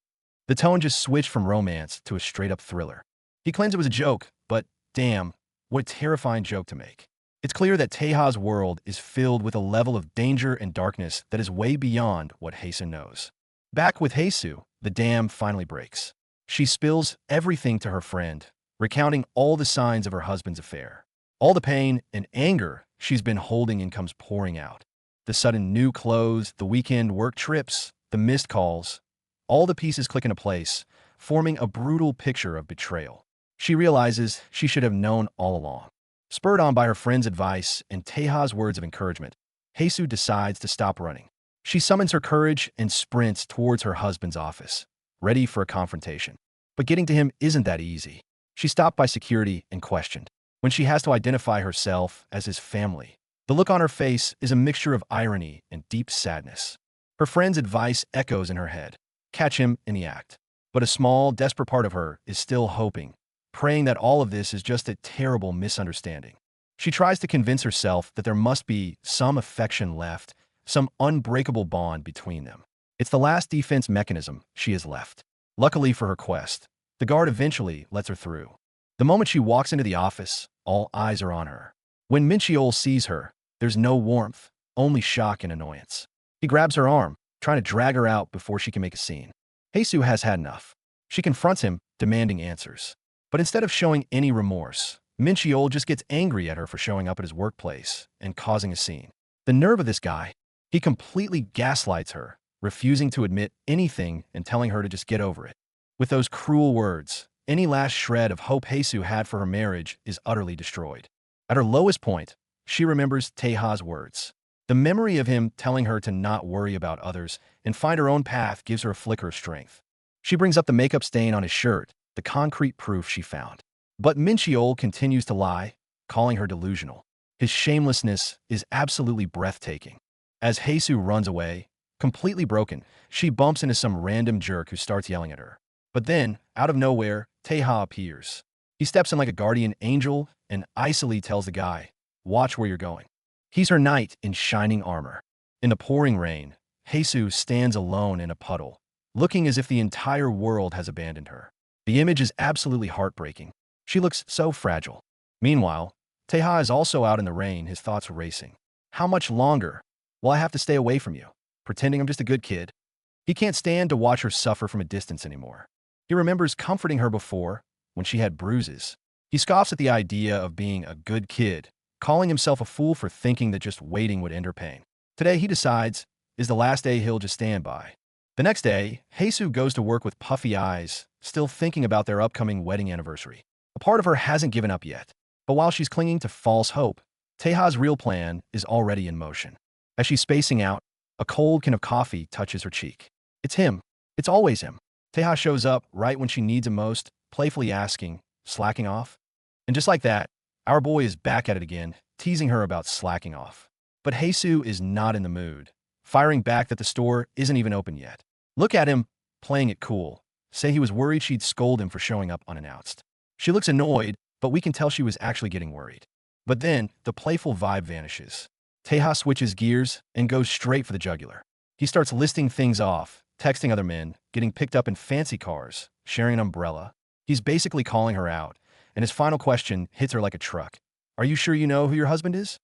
The tone just switched from romance to a straight-up thriller. He claims it was a joke, but damn, what a terrifying joke to make. It's clear that Taeha's world is filled with a level of danger and darkness that is way beyond what Haesoo knows. Back with Haesoo, the dam finally breaks. She spills everything to her friend, recounting all the signs of her husband's affair. All the pain and anger she's been holding in comes pouring out. The sudden new clothes, the weekend work trips, the missed calls, all the pieces click into place, forming a brutal picture of betrayal. She realizes she should have known all along. Spurred on by her friend's advice and Taeha's words of encouragement, Haesoo decides to stop running. She summons her courage and sprints towards her husband's office, ready for a confrontation. But getting to him isn't that easy. She's stopped by security and questioned. When she has to identify herself as his family, the look on her face is a mixture of irony and deep sadness. Her friend's advice echoes in her head. Catch him in the act. But a small, desperate part of her is still hoping, praying that all of this is just a terrible misunderstanding. She tries to convince herself that there must be some affection left, some unbreakable bond between them. It's the last defense mechanism she has left. Luckily for her quest, the guard eventually lets her through. The moment she walks into the office, all eyes are on her. When Min Cheol sees her, there's no warmth, only shock and annoyance. He grabs her arm, trying to drag her out before she can make a scene. Haesoo has had enough. She confronts him, demanding answers. But instead of showing any remorse, Min Cheol just gets angry at her for showing up at his workplace and causing a scene. The nerve of this guy. He completely gaslights her, refusing to admit anything and telling her to just get over it. With those cruel words, any last shred of hope Haesoo had for her marriage is utterly destroyed. At her lowest point, she remembers Taeha's words. The memory of him telling her to not worry about others and find her own path gives her a flicker of strength. She brings up the makeup stain on his shirt, the concrete proof she found. But Min Cheol continues to lie, calling her delusional. His shamelessness is absolutely breathtaking. As Haesoo runs away, completely broken, she bumps into some random jerk who starts yelling at her. But then, out of nowhere, Taeha appears. He steps in like a guardian angel and icily tells the guy, "Watch where you're going." He's her knight in shining armor. In the pouring rain, Haesoo stands alone in a puddle, looking as if the entire world has abandoned her. The image is absolutely heartbreaking. She looks so fragile. Meanwhile, Taeha is also out in the rain, his thoughts racing. How much longer will I have to stay away from you, pretending I'm just a good kid? He can't stand to watch her suffer from a distance anymore. He remembers comforting her before, when she had bruises. He scoffs at the idea of being a good kid, calling himself a fool for thinking that just waiting would end her pain. Today, he decides, is the last day he'll just stand by. The next day, Jesus goes to work with puffy eyes, still thinking about their upcoming wedding anniversary. A part of her hasn't given up yet, but while she's clinging to false hope, Teja's real plan is already in motion. As she's spacing out, a cold can of coffee touches her cheek. It's him. It's always him. Teja shows up right when she needs him most, playfully asking, slacking off? And just like that, our boy is back at it again, teasing her about slacking off. But Jesus is not in the mood, firing back that the store isn't even open yet. Look at him, playing it cool. Say he was worried she'd scold him for showing up unannounced. She looks annoyed, but we can tell she was actually getting worried. But then, the playful vibe vanishes. Teja switches gears and goes straight for the jugular. He starts listing things off, texting other men, getting picked up in fancy cars, sharing an umbrella. He's basically calling her out, and his final question hits her like a truck. Are you sure you know who your husband is?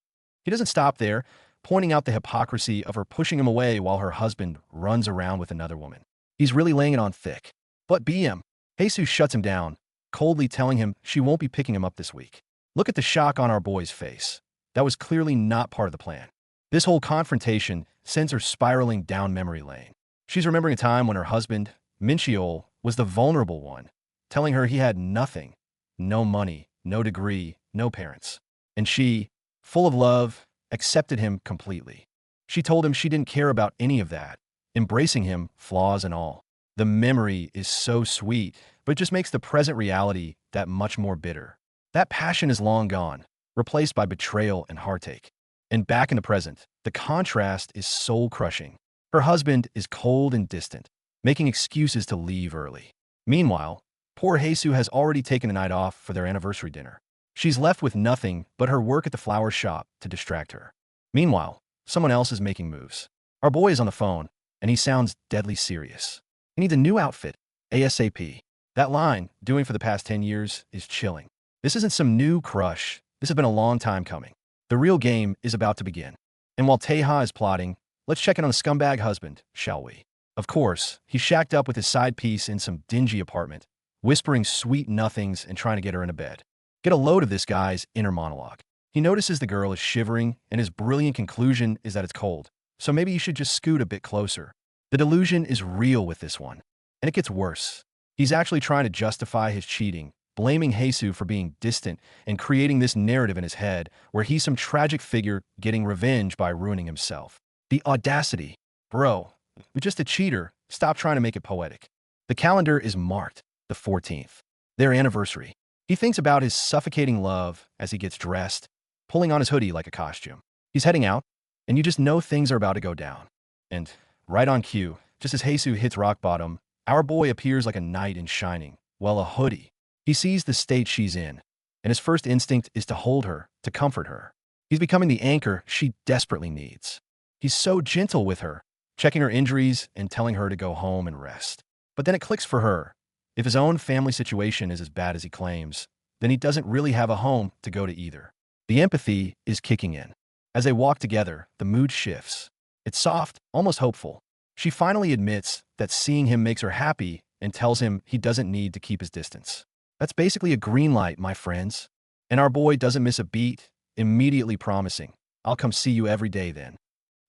He doesn't stop there, pointing out the hypocrisy of her pushing him away while her husband runs around with another woman. He's really laying it on thick. But BM, Jesus shuts him down, coldly telling him she won't be picking him up this week. Look at the shock on our boy's face. That was clearly not part of the plan. This whole confrontation sends her spiraling down memory lane. She's remembering a time when her husband, Minchiol, was the vulnerable one, telling her he had nothing, no money, no degree, no parents. And she, full of love, accepted him completely. She told him she didn't care about any of that, embracing him, flaws and all. The memory is so sweet, but it just makes the present reality that much more bitter. That passion is long gone, replaced by betrayal and heartache. And back in the present, the contrast is soul-crushing. Her husband is cold and distant, making excuses to leave early. Meanwhile, poor Jesus has already taken a night off for their anniversary dinner. She's left with nothing but her work at the flower shop to distract her. Meanwhile, someone else is making moves. Our boy is on the phone, and he sounds deadly serious. He needs a new outfit, ASAP. That line, doing for the past 10 years, is chilling. This isn't some new crush. This has been a long time coming. The real game is about to begin. And while Teja is plotting, let's check in on the scumbag husband, shall we? Of course, he's shacked up with his side piece in some dingy apartment, whispering sweet nothings and trying to get her into bed. Get a load of this guy's inner monologue. He notices the girl is shivering, and his brilliant conclusion is that it's cold. So maybe you should just scoot a bit closer. The delusion is real with this one. And it gets worse. He's actually trying to justify his cheating, blaming Jesus for being distant and creating this narrative in his head where he's some tragic figure getting revenge by ruining himself. The audacity. Bro, you're just a cheater. Stop trying to make it poetic. The calendar is marked, the 14th. Their anniversary. He thinks about his suffocating love as he gets dressed, pulling on his hoodie like a costume. He's heading out, and you just know things are about to go down. And right on cue, just as Jesus hits rock bottom, our boy appears like a knight in shining, well, a hoodie. He sees the state she's in, and his first instinct is to hold her, to comfort her. He's becoming the anchor she desperately needs. He's so gentle with her, checking her injuries and telling her to go home and rest. But then it clicks for her. If his own family situation is as bad as he claims, then he doesn't really have a home to go to either. The empathy is kicking in. As they walk together, the mood shifts. It's soft, almost hopeful. She finally admits that seeing him makes her happy and tells him he doesn't need to keep his distance. That's basically a green light, my friends. And our boy doesn't miss a beat, immediately promising, I'll come see you every day then.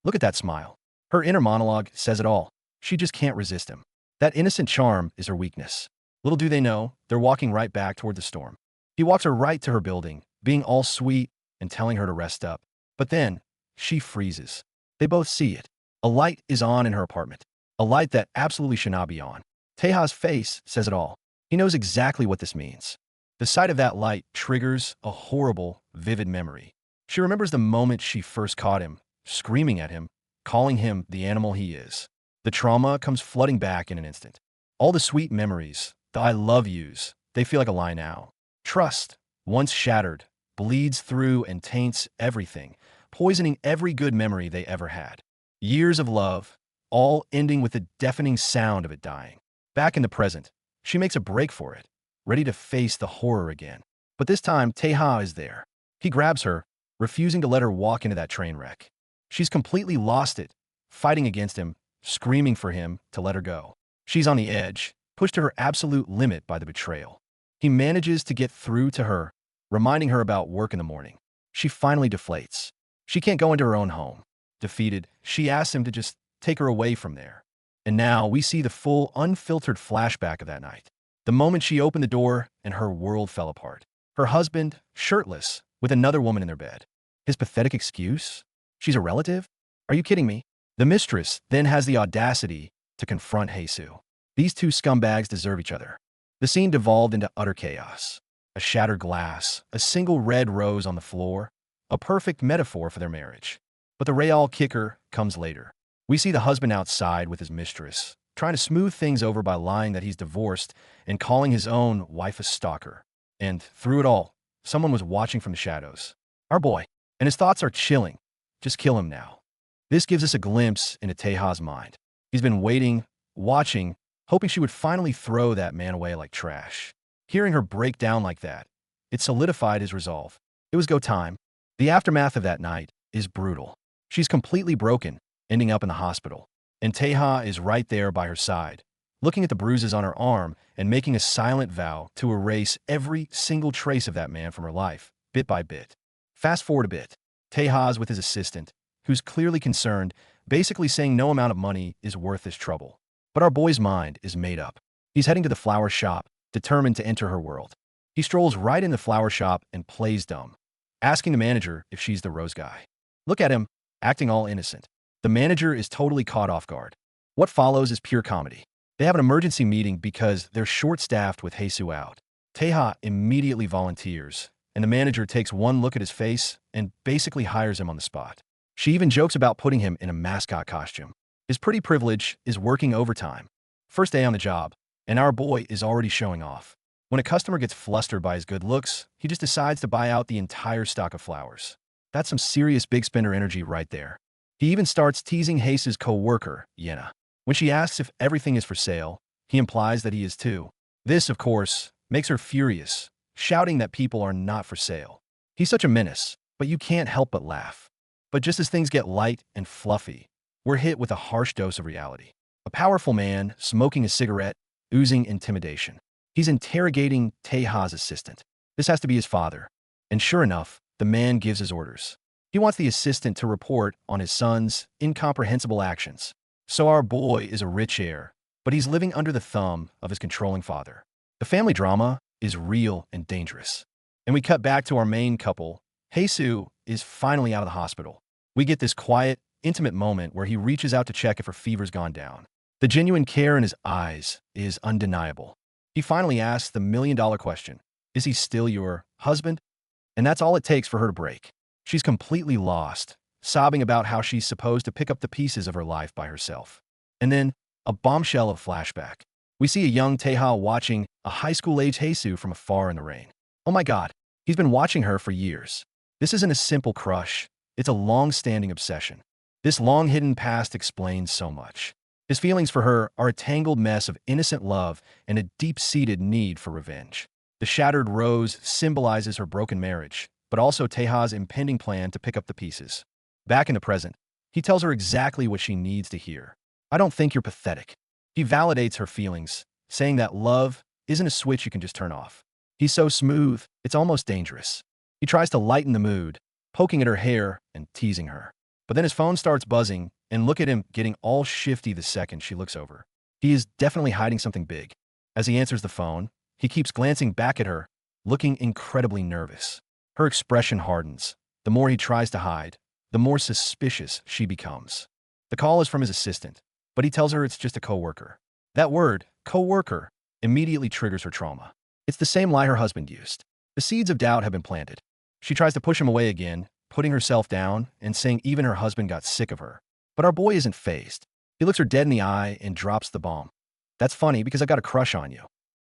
Look at that smile. Her inner monologue says it all. She just can't resist him. That innocent charm is her weakness. Little do they know, they're walking right back toward the storm. He walks her right to her building, being all sweet and telling her to rest up. But then, she freezes. They both see it. A light is on in her apartment. A light that absolutely should not be on. Teja's face says it all. He knows exactly what this means. The sight of that light triggers a horrible, vivid memory. She remembers the moment she first caught him, screaming at him, calling him the animal he is. The trauma comes flooding back in an instant. All the sweet memories, the I love yous, they feel like a lie now. Trust, once shattered, bleeds through and taints everything, poisoning every good memory they ever had. Years of love, all ending with the deafening sound of it dying. Back in the present, she makes a break for it, ready to face the horror again. But this time, Teja is there. He grabs her, refusing to let her walk into that train wreck. She's completely lost it, fighting against him, screaming for him to let her go. She's on the edge, pushed to her absolute limit by the betrayal. He manages to get through to her, reminding her about work in the morning. She finally deflates. She can't go into her own home. Defeated, she asks him to just take her away from there. And now we see the full, unfiltered flashback of that night. The moment she opened the door and her world fell apart. Her husband, shirtless, with another woman in their bed. His pathetic excuse? She's a relative? Are you kidding me? The mistress then has the audacity to confront Heisu. These two scumbags deserve each other. The scene devolved into utter chaos. A shattered glass, a single red rose on the floor, a perfect metaphor for their marriage. But the real kicker comes later. We see the husband outside with his mistress, trying to smooth things over by lying that he's divorced and calling his own wife a stalker. And through it all, someone was watching from the shadows. Our boy. And his thoughts are chilling. Just kill him now. This gives us a glimpse into Taeha's mind. He's been waiting, watching, hoping she would finally throw that man away like trash. Hearing her break down like that, it solidified his resolve. It was go time. The aftermath of that night is brutal. She's completely broken, ending up in the hospital. And Taeha is right there by her side, looking at the bruises on her arm and making a silent vow to erase every single trace of that man from her life, bit by bit. Fast forward a bit. Taeha's with his assistant, who's clearly concerned, basically saying no amount of money is worth his trouble. But our boy's mind is made up. He's heading to the flower shop, determined to enter her world. He strolls right in the flower shop and plays dumb, asking the manager if she's the rose guy. Look at him, acting all innocent. The manager is totally caught off guard. What follows is pure comedy. They have an emergency meeting because they're short-staffed with Heisu out. Taeha immediately volunteers, and the manager takes one look at his face and basically hires him on the spot. She even jokes about putting him in a mascot costume. His pretty privilege is working overtime. First day on the job, and our boy is already showing off. When a customer gets flustered by his good looks, he just decides to buy out the entire stock of flowers. That's some serious big spender energy right there. He even starts teasing Hase's co-worker, Yena. When she asks if everything is for sale, he implies that he is too. This, of course, makes her furious, shouting that people are not for sale. He's such a menace, but you can't help but laugh. But just as things get light and fluffy, we're hit with a harsh dose of reality. A powerful man, smoking a cigarette, oozing intimidation. He's interrogating Taeha's assistant. This has to be his father. And sure enough, the man gives his orders. He wants the assistant to report on his son's incomprehensible actions. So our boy is a rich heir, but he's living under the thumb of his controlling father. The family drama is real and dangerous. And we cut back to our main couple. Heisu is finally out of the hospital. We get this quiet, intimate moment where he reaches out to check if her fever's gone down. The genuine care in his eyes is undeniable. He finally asks the million-dollar question, is he still your husband? And that's all it takes for her to break. She's completely lost, sobbing about how she's supposed to pick up the pieces of her life by herself. And then, a bombshell of flashback. We see a young Taeha watching a high school-age Heisu from afar in the rain. Oh my god, he's been watching her for years. This isn't a simple crush, it's a long-standing obsession. This long-hidden past explains so much. His feelings for her are a tangled mess of innocent love and a deep-seated need for revenge. The shattered rose symbolizes her broken marriage, but also Taeha's impending plan to pick up the pieces. Back in the present, he tells her exactly what she needs to hear. I don't think you're pathetic. He validates her feelings, saying that love isn't a switch you can just turn off. He's so smooth, it's almost dangerous. He tries to lighten the mood, poking at her hair and teasing her. But then his phone starts buzzing, and look at him getting all shifty the second she looks over. He is definitely hiding something big. As he answers the phone, he keeps glancing back at her, looking incredibly nervous. Her expression hardens. The more he tries to hide, the more suspicious she becomes. The call is from his assistant, but he tells her it's just a coworker. That word, coworker, immediately triggers her trauma. It's the same lie her husband used. The seeds of doubt have been planted. She tries to push him away again, putting herself down and saying even her husband got sick of her. But our boy isn't fazed. He looks her dead in the eye and drops the bomb. That's funny because I got a crush on you.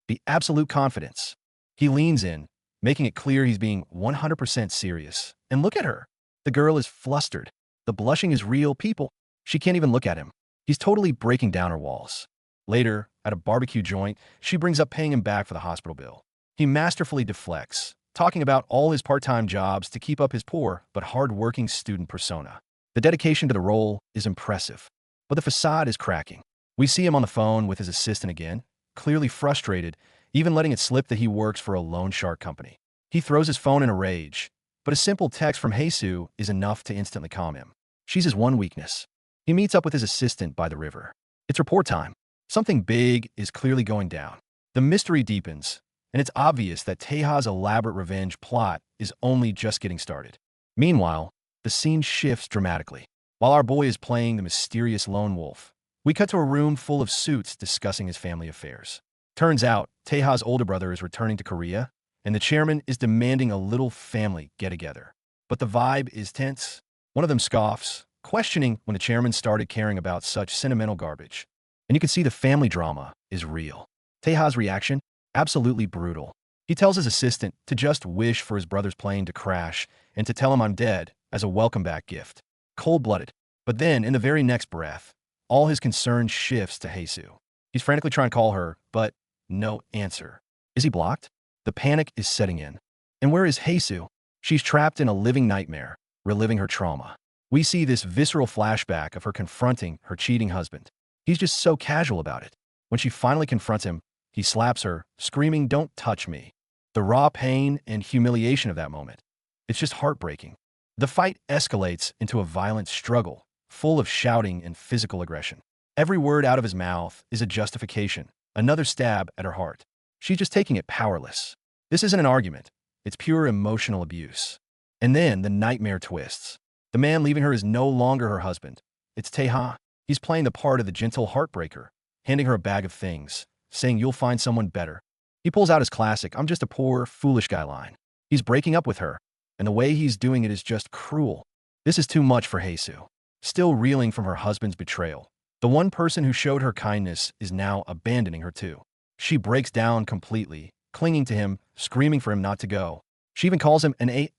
The absolute confidence. He leans in, making it clear he's being 100% serious. And look at her. The girl is flustered. The blushing is real, people. She can't even look at him. He's totally breaking down her walls. Later, at a barbecue joint, she brings up paying him back for the hospital bill. He masterfully deflects, talking about all his part-time jobs to keep up his poor but hard-working student persona. The dedication to the role is impressive, but the facade is cracking. We see him on the phone with his assistant again, clearly frustrated, even letting it slip that he works for a loan shark company. He throws his phone in a rage, but a simple text from Haesu is enough to instantly calm him. She's his one weakness. He meets up with his assistant by the river. It's report time. Something big is clearly going down. The mystery deepens, and it's obvious that Taeha's elaborate revenge plot is only just getting started. Meanwhile, the scene shifts dramatically. While our boy is playing the mysterious lone wolf, we cut to a room full of suits discussing his family affairs. Turns out, Taeha's older brother is returning to Korea, and the chairman is demanding a little family get-together. But the vibe is tense. One of them scoffs, questioning when the chairman started caring about such sentimental garbage. And you can see the family drama is real. Taeha's reaction? Absolutely brutal. He tells his assistant to just wish for his brother's plane to crash and to tell him I'm dead as a welcome-back gift. Cold-blooded. But then, in the very next breath, all his concern shifts to Haesu. He's frantically trying to call her, but no answer. Is he blocked? The panic is setting in. And where is Haesu? She's trapped in a living nightmare, reliving her trauma. We see this visceral flashback of her confronting her cheating husband. He's just so casual about it. When she finally confronts him, he slaps her, screaming, "Don't touch me." The raw pain and humiliation of that moment. It's just heartbreaking. The fight escalates into a violent struggle, full of shouting and physical aggression. Every word out of his mouth is a justification, another stab at her heart. She's just taking it powerless. This isn't an argument. It's pure emotional abuse. And then the nightmare twists. The man leaving her is no longer her husband. It's Taeha. He's playing the part of the gentle heartbreaker, handing her a bag of things, saying you'll find someone better. He pulls out his classic, "I'm just a poor, foolish guy" line. He's breaking up with her, and the way he's doing it is just cruel. This is too much for Haesu. Still reeling from her husband's betrayal, the one person who showed her kindness is now abandoning her too. She breaks down completely, clinging to him, screaming for him not to go. She even calls him an A*****.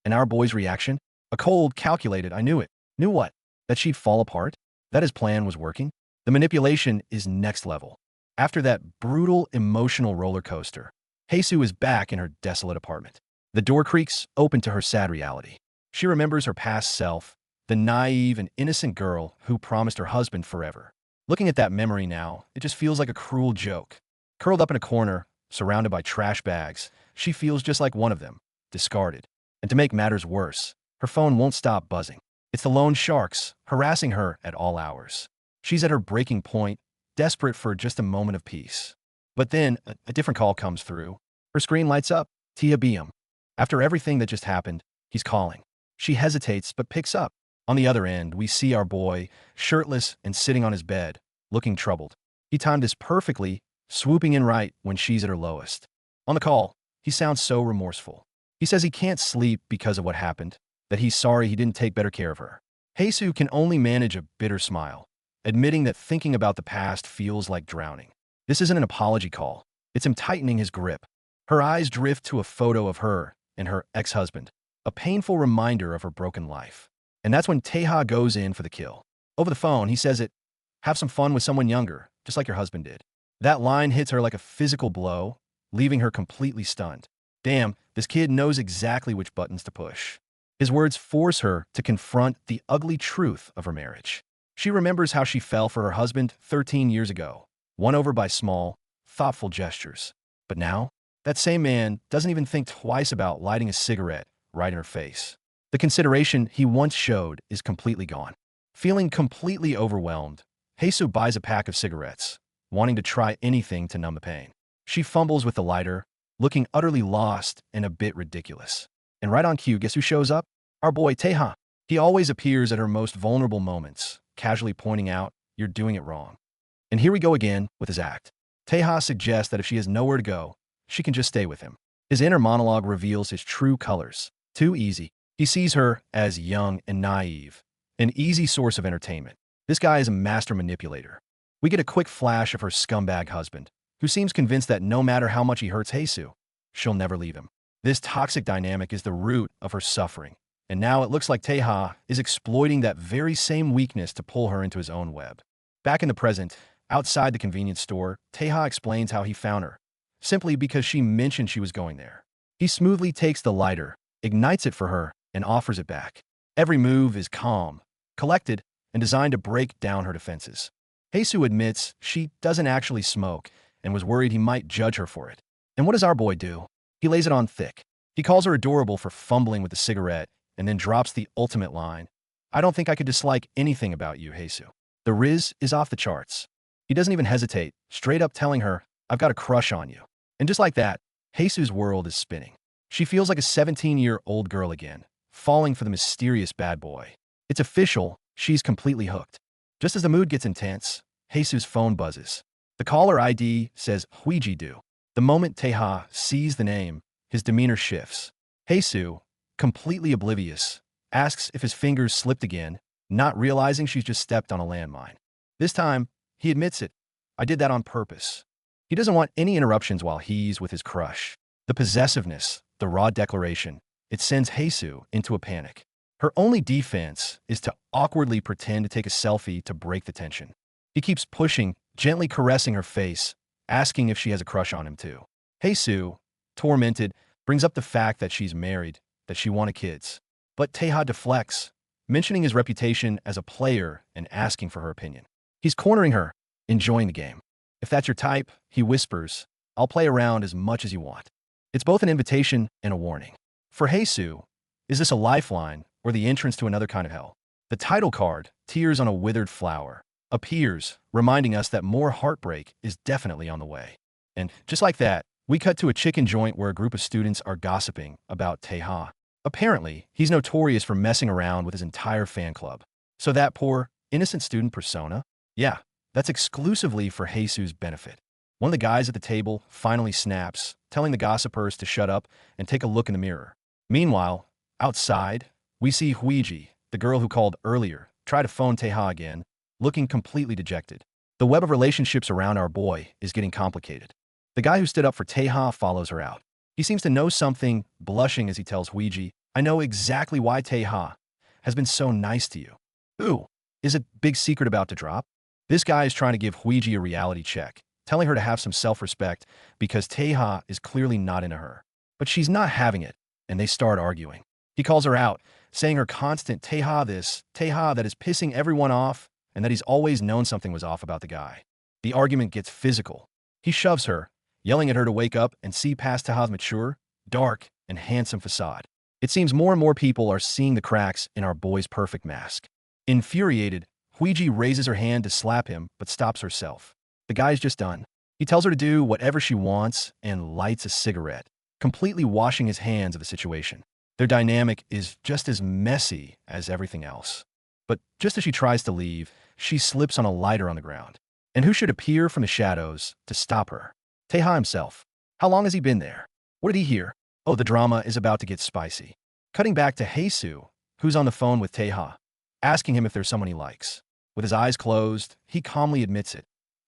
And our boy's reaction? A cold, calculated, "I knew it." Knew what? That she'd fall apart? That his plan was working? The manipulation is next level. After that brutal, emotional roller coaster, Haesu is back in her desolate apartment. The door creaks open to her sad reality. She remembers her past self, the naive and innocent girl who promised her husband forever. Looking at that memory now, it just feels like a cruel joke. Curled up in a corner, surrounded by trash bags, she feels just like one of them, discarded. And to make matters worse, her phone won't stop buzzing. It's the loan sharks, harassing her at all hours. She's at her breaking point, desperate for just a moment of peace. But then, a different call comes through. Her screen lights up. Tia Biam. After everything that just happened, he's calling. She hesitates, but picks up. On the other end, we see our boy, shirtless and sitting on his bed, looking troubled. He timed this perfectly, swooping in right when she's at her lowest. On the call, he sounds so remorseful. He says he can't sleep because of what happened, that he's sorry he didn't take better care of her. Haesu can only manage a bitter smile, admitting that thinking about the past feels like drowning. This isn't an apology call. It's him tightening his grip. Her eyes drift to a photo of her and her ex-husband, a painful reminder of her broken life. And that's when Taeha goes in for the kill. Over the phone, he says it, "Have some fun with someone younger, just like your husband did." That line hits her like a physical blow, leaving her completely stunned. Damn, this kid knows exactly which buttons to push. His words force her to confront the ugly truth of her marriage. She remembers how she fell for her husband 13 years ago, won over by small, thoughtful gestures. But now, that same man doesn't even think twice about lighting a cigarette right in her face. The consideration he once showed is completely gone. Feeling completely overwhelmed, Haesu buys a pack of cigarettes, wanting to try anything to numb the pain. She fumbles with the lighter, looking utterly lost and a bit ridiculous. And right on cue, guess who shows up? Our boy, Taeha. He always appears at her most vulnerable moments, casually pointing out, "You're doing it wrong." And here we go again with his act. Taeha suggests that if she has nowhere to go, she can just stay with him. His inner monologue reveals his true colors. Too easy. He sees her as young and naive, an easy source of entertainment. This guy is a master manipulator. We get a quick flash of her scumbag husband, who seems convinced that no matter how much he hurts Haesu, she'll never leave him. This toxic dynamic is the root of her suffering, and now it looks like Taeha is exploiting that very same weakness to pull her into his own web. Back in the present, outside the convenience store, Taeha explains how he found her, simply because she mentioned she was going there. He smoothly takes the lighter, ignites it for her, and offers it back. Every move is calm, collected, and designed to break down her defenses. Heisu admits she doesn't actually smoke and was worried he might judge her for it. And what does our boy do? He lays it on thick. He calls her adorable for fumbling with the cigarette and then drops the ultimate line. I don't think I could dislike anything about you, Heisu. The riz is off the charts. He doesn't even hesitate, straight up telling her, I've got a crush on you. And just like that, Heisu's world is spinning. She feels like a 17-year-old girl again, falling for the mysterious bad boy. It's official, she's completely hooked. Just as the mood gets intense, Heisu's phone buzzes. The caller ID says Huiji-do. The moment Taeha sees the name, his demeanor shifts. Heisu, completely oblivious, asks if his fingers slipped again, not realizing she's just stepped on a landmine. This time, he admits it. I did that on purpose. He doesn't want any interruptions while he's with his crush. The possessiveness, the raw declaration, it sends Heisu into a panic. Her only defense is to awkwardly pretend to take a selfie to break the tension. He keeps pushing, gently caressing her face, asking if she has a crush on him too. Heisu, tormented, brings up the fact that she's married, that she wanted kids. But Taeha deflects, mentioning his reputation as a player and asking for her opinion. He's cornering her, enjoying the game. If that's your type, he whispers, I'll play around as much as you want. It's both an invitation and a warning. For Heisu, is this a lifeline or the entrance to another kind of hell? The title card, Tears on a Withered Flower, appears, reminding us that more heartbreak is definitely on the way. And just like that, we cut to a chicken joint where a group of students are gossiping about Taeha. Apparently, he's notorious for messing around with his entire fan club. So that poor, innocent student persona? Yeah, that's exclusively for Heisu's benefit. One of the guys at the table finally snaps, telling the gossipers to shut up and take a look in the mirror. Meanwhile, outside, we see Huiji, the girl who called earlier, try to phone Taeha again, looking completely dejected. The web of relationships around our boy is getting complicated. The guy who stood up for Taeha follows her out. He seems to know something, blushing as he tells Huiji, I know exactly why Taeha has been so nice to you. Ooh, is a big secret about to drop? This guy is trying to give Huiji a reality check, telling her to have some self-respect because Taeha is clearly not into her. But she's not having it, and they start arguing. He calls her out, saying her constant Taeha this, Taeha that is pissing everyone off, and that he's always known something was off about the guy. The argument gets physical. He shoves her, yelling at her to wake up and see past Taeha's mature, dark, and handsome facade. It seems more and more people are seeing the cracks in our boy's perfect mask. Infuriated, Huiji raises her hand to slap him, but stops herself. The guy's just done. He tells her to do whatever she wants and lights a cigarette, completely washing his hands of the situation. Their dynamic is just as messy as everything else. But just as she tries to leave, she slips on a lighter on the ground. And who should appear from the shadows to stop her? Taeha himself. How long has he been there? What did he hear? Oh, the drama is about to get spicy. Cutting back to Heisu, who's on the phone with Taeha, asking him if there's someone he likes. With his eyes closed, he calmly admits it.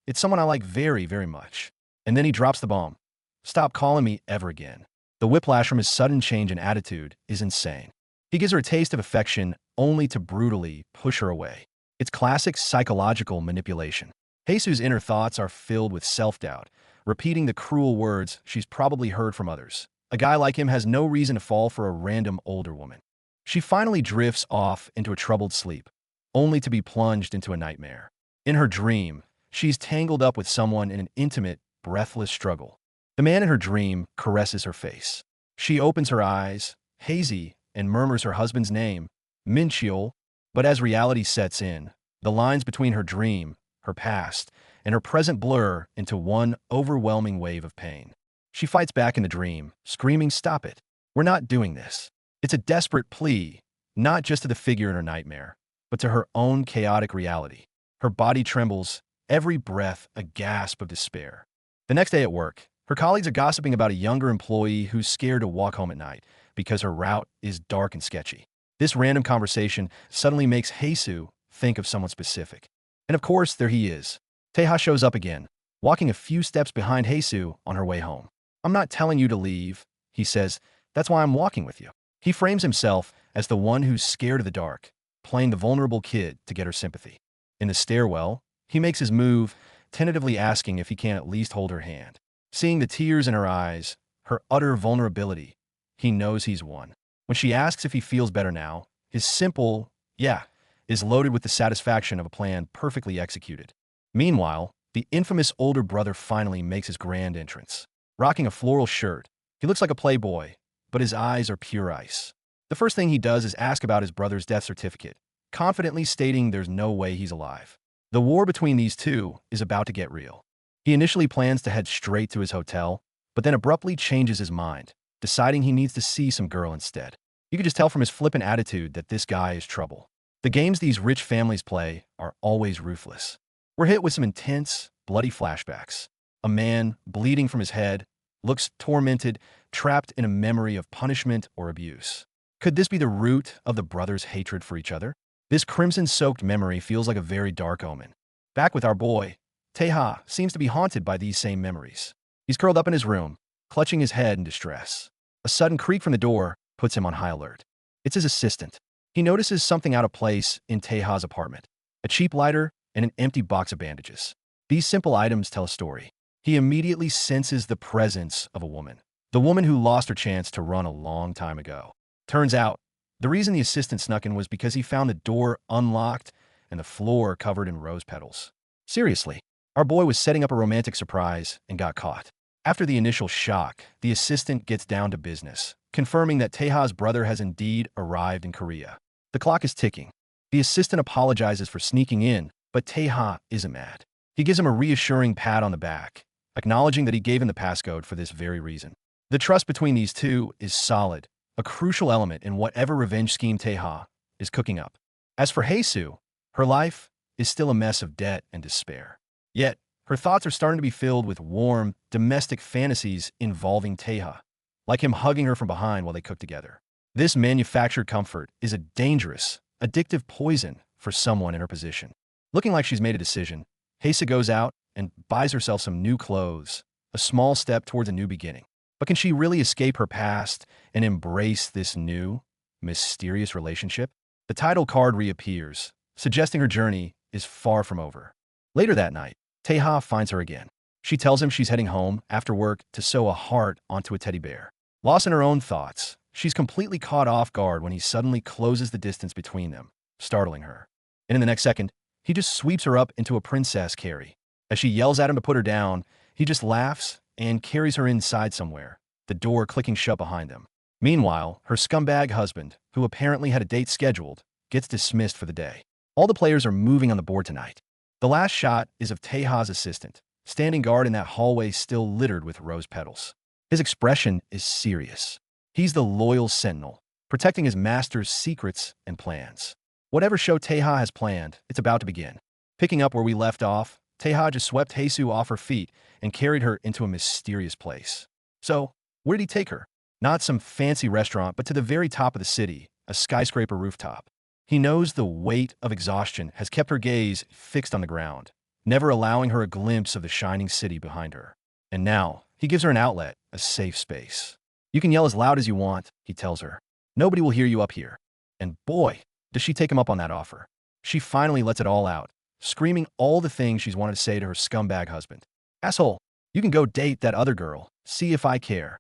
It's someone I like very, very much. And then he drops the bomb. Stop calling me ever again. The whiplash from his sudden change in attitude is insane. He gives her a taste of affection only to brutally push her away. It's classic psychological manipulation. Heisu's inner thoughts are filled with self-doubt, repeating the cruel words she's probably heard from others. A guy like him has no reason to fall for a random older woman. She finally drifts off into a troubled sleep, only to be plunged into a nightmare. In her dream, she's tangled up with someone in an intimate, breathless struggle. The man in her dream caresses her face. She opens her eyes, hazy, and murmurs her husband's name, Mincheol. But as reality sets in, the lines between her dream, her past, and her present blur into one overwhelming wave of pain. She fights back in the dream, screaming, "Stop it. We're not doing this." It's a desperate plea, not just to the figure in her nightmare, but to her own chaotic reality. Her body trembles, every breath a gasp of despair. The next day at work, her colleagues are gossiping about a younger employee who's scared to walk home at night because her route is dark and sketchy. This random conversation suddenly makes Heisu think of someone specific. And of course, there he is. Taeha shows up again, walking a few steps behind Heisu on her way home. I'm not telling you to leave, he says. That's why I'm walking with you. He frames himself as the one who's scared of the dark, playing the vulnerable kid to get her sympathy. In the stairwell, he makes his move, tentatively asking if he can at least hold her hand. Seeing the tears in her eyes, her utter vulnerability, he knows he's won. When she asks if he feels better now, His simple, yeah, is loaded with the satisfaction of a plan perfectly executed. Meanwhile, the infamous older brother finally makes his grand entrance. Rocking a floral shirt, he looks like a playboy, but his eyes are pure ice. The first thing he does is ask about his brother's death certificate, confidently stating there's no way he's alive. The war between these two is about to get real. He initially plans to head straight to his hotel, but then abruptly changes his mind, deciding he needs to see some girl instead. You can just tell from his flippant attitude that this guy is trouble. The games these rich families play are always ruthless. We're hit with some intense, bloody flashbacks. A man, bleeding from his head, looks tormented, trapped in a memory of punishment or abuse. Could this be the root of the brothers' hatred for each other? This crimson-soaked memory feels like a very dark omen. Back with our boy, Taeha seems to be haunted by these same memories. He's curled up in his room, clutching his head in distress. A sudden creak from the door puts him on high alert. It's his assistant. He notices something out of place in Taeha's apartment. A cheap lighter and an empty box of bandages. These simple items tell a story. He immediately senses the presence of a woman. The woman who lost her chance to run a long time ago. Turns out, the reason the assistant snuck in was because he found the door unlocked and the floor covered in rose petals. Seriously, our boy was setting up a romantic surprise and got caught. After the initial shock, the assistant gets down to business, confirming that Taeha's brother has indeed arrived in Korea. The clock is ticking. The assistant apologizes for sneaking in, but Taeha isn't mad. He gives him a reassuring pat on the back, acknowledging that he gave him the passcode for this very reason. The trust between these two is solid, a crucial element in whatever revenge scheme Taeha is cooking up. As for Haesoo, her life is still a mess of debt and despair. Yet, her thoughts are starting to be filled with warm, domestic fantasies involving Taeha, like him hugging her from behind while they cook together. This manufactured comfort is a dangerous, addictive poison for someone in her position. Looking like she's made a decision, Haesoo goes out and buys herself some new clothes, a small step towards a new beginning. But can she really escape her past and embrace this new, mysterious relationship? The title card reappears, suggesting her journey is far from over. Later that night, Taeha finds her again. She tells him she's heading home after work to sew a heart onto a teddy bear. Lost in her own thoughts, she's completely caught off guard when he suddenly closes the distance between them, startling her. And in the next second, he just sweeps her up into a princess carry. As she yells at him to put her down, he just laughs and carries her inside somewhere, the door clicking shut behind them. Meanwhile, her scumbag husband, who apparently had a date scheduled, gets dismissed for the day. All the players are moving on the board tonight. The last shot is of Taeha's assistant, standing guard in that hallway still littered with rose petals. His expression is serious. He's the loyal sentinel, protecting his master's secrets and plans. Whatever show Taeha has planned, it's about to begin. Picking up where we left off, Taeha just swept Haesoo off her feet and carried her into a mysterious place. So, where did he take her? Not some fancy restaurant, but to the very top of the city, a skyscraper rooftop. He knows the weight of exhaustion has kept her gaze fixed on the ground, never allowing her a glimpse of the shining city behind her. And now, he gives her an outlet, a safe space. You can yell as loud as you want, he tells her. Nobody will hear you up here. And boy, does she take him up on that offer. She finally lets it all out, screaming all the things she's wanted to say to her scumbag husband. Asshole, you can go date that other girl. See if I care.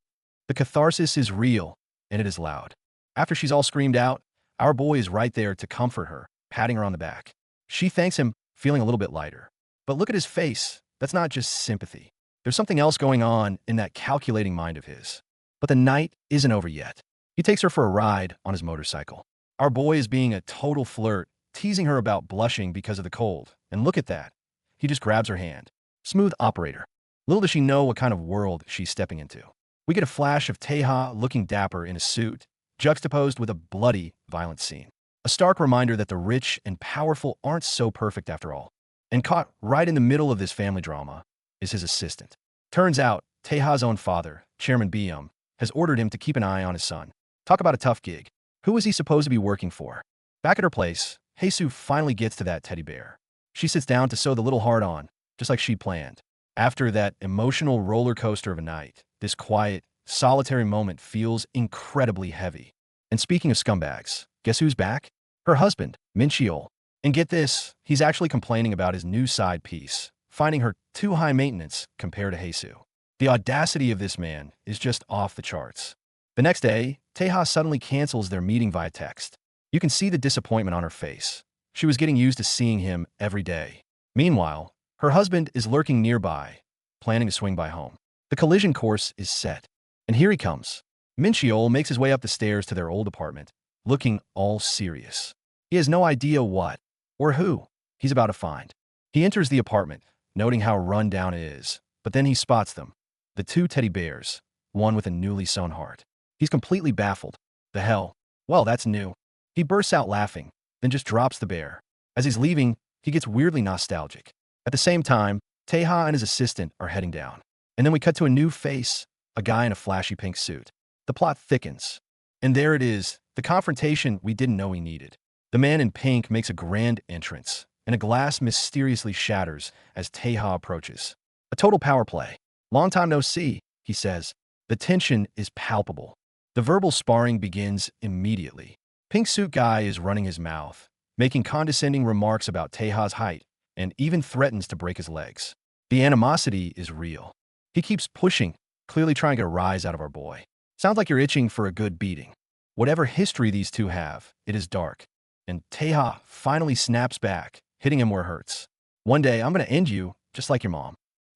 The catharsis is real, and it is loud. After she's all screamed out, our boy is right there to comfort her, patting her on the back. She thanks him, feeling a little bit lighter. But look at his face. That's not just sympathy. There's something else going on in that calculating mind of his. But the night isn't over yet. He takes her for a ride on his motorcycle. Our boy is being a total flirt, teasing her about blushing because of the cold. And look at that. He just grabs her hand. Smooth operator. Little does she know what kind of world she's stepping into. We get a flash of Taeha looking dapper in a suit, juxtaposed with a bloody, violent scene. A stark reminder that the rich and powerful aren't so perfect after all. And caught right in the middle of this family drama is his assistant. Turns out, Taeha's own father, Chairman Byum, has ordered him to keep an eye on his son. Talk about a tough gig. Who is he supposed to be working for? Back at her place, Haesoo finally gets to that teddy bear. She sits down to sew the little heart on, just like she planned. After that emotional roller coaster of a night, this quiet, solitary moment feels incredibly heavy. And speaking of scumbags, guess who's back? Her husband, Min Cheol. And get this, he's actually complaining about his new side piece, finding her too high maintenance compared to Haesoo. The audacity of this man is just off the charts. The next day, Taeha suddenly cancels their meeting via text. You can see the disappointment on her face. She was getting used to seeing him every day. Meanwhile, her husband is lurking nearby, planning to swing by home. The collision course is set. And here he comes. Mincheol makes his way up the stairs to their old apartment, looking all serious. He has no idea what, or who, he's about to find. He enters the apartment, noting how run down it is, but then he spots them. The two teddy bears, one with a newly sewn heart. He's completely baffled. The hell? Well, that's new. He bursts out laughing, then just drops the bear. As he's leaving, he gets weirdly nostalgic. At the same time, Taeha and his assistant are heading down. And then we cut to a new face, a guy in a flashy pink suit. The plot thickens. And there it is, the confrontation we didn't know we needed. The man in pink makes a grand entrance, and a glass mysteriously shatters as Taeha approaches. A total power play. Long time no see, he says. The tension is palpable. The verbal sparring begins immediately. Pink suit guy is running his mouth, making condescending remarks about Taeha's height, and even threatens to break his legs. The animosity is real. He keeps pushing, clearly trying to get a rise out of our boy. Sounds like you're itching for a good beating. Whatever history these two have, it is dark. And Taeha finally snaps back, hitting him where it hurts. One day, I'm going to end you, just like your mom.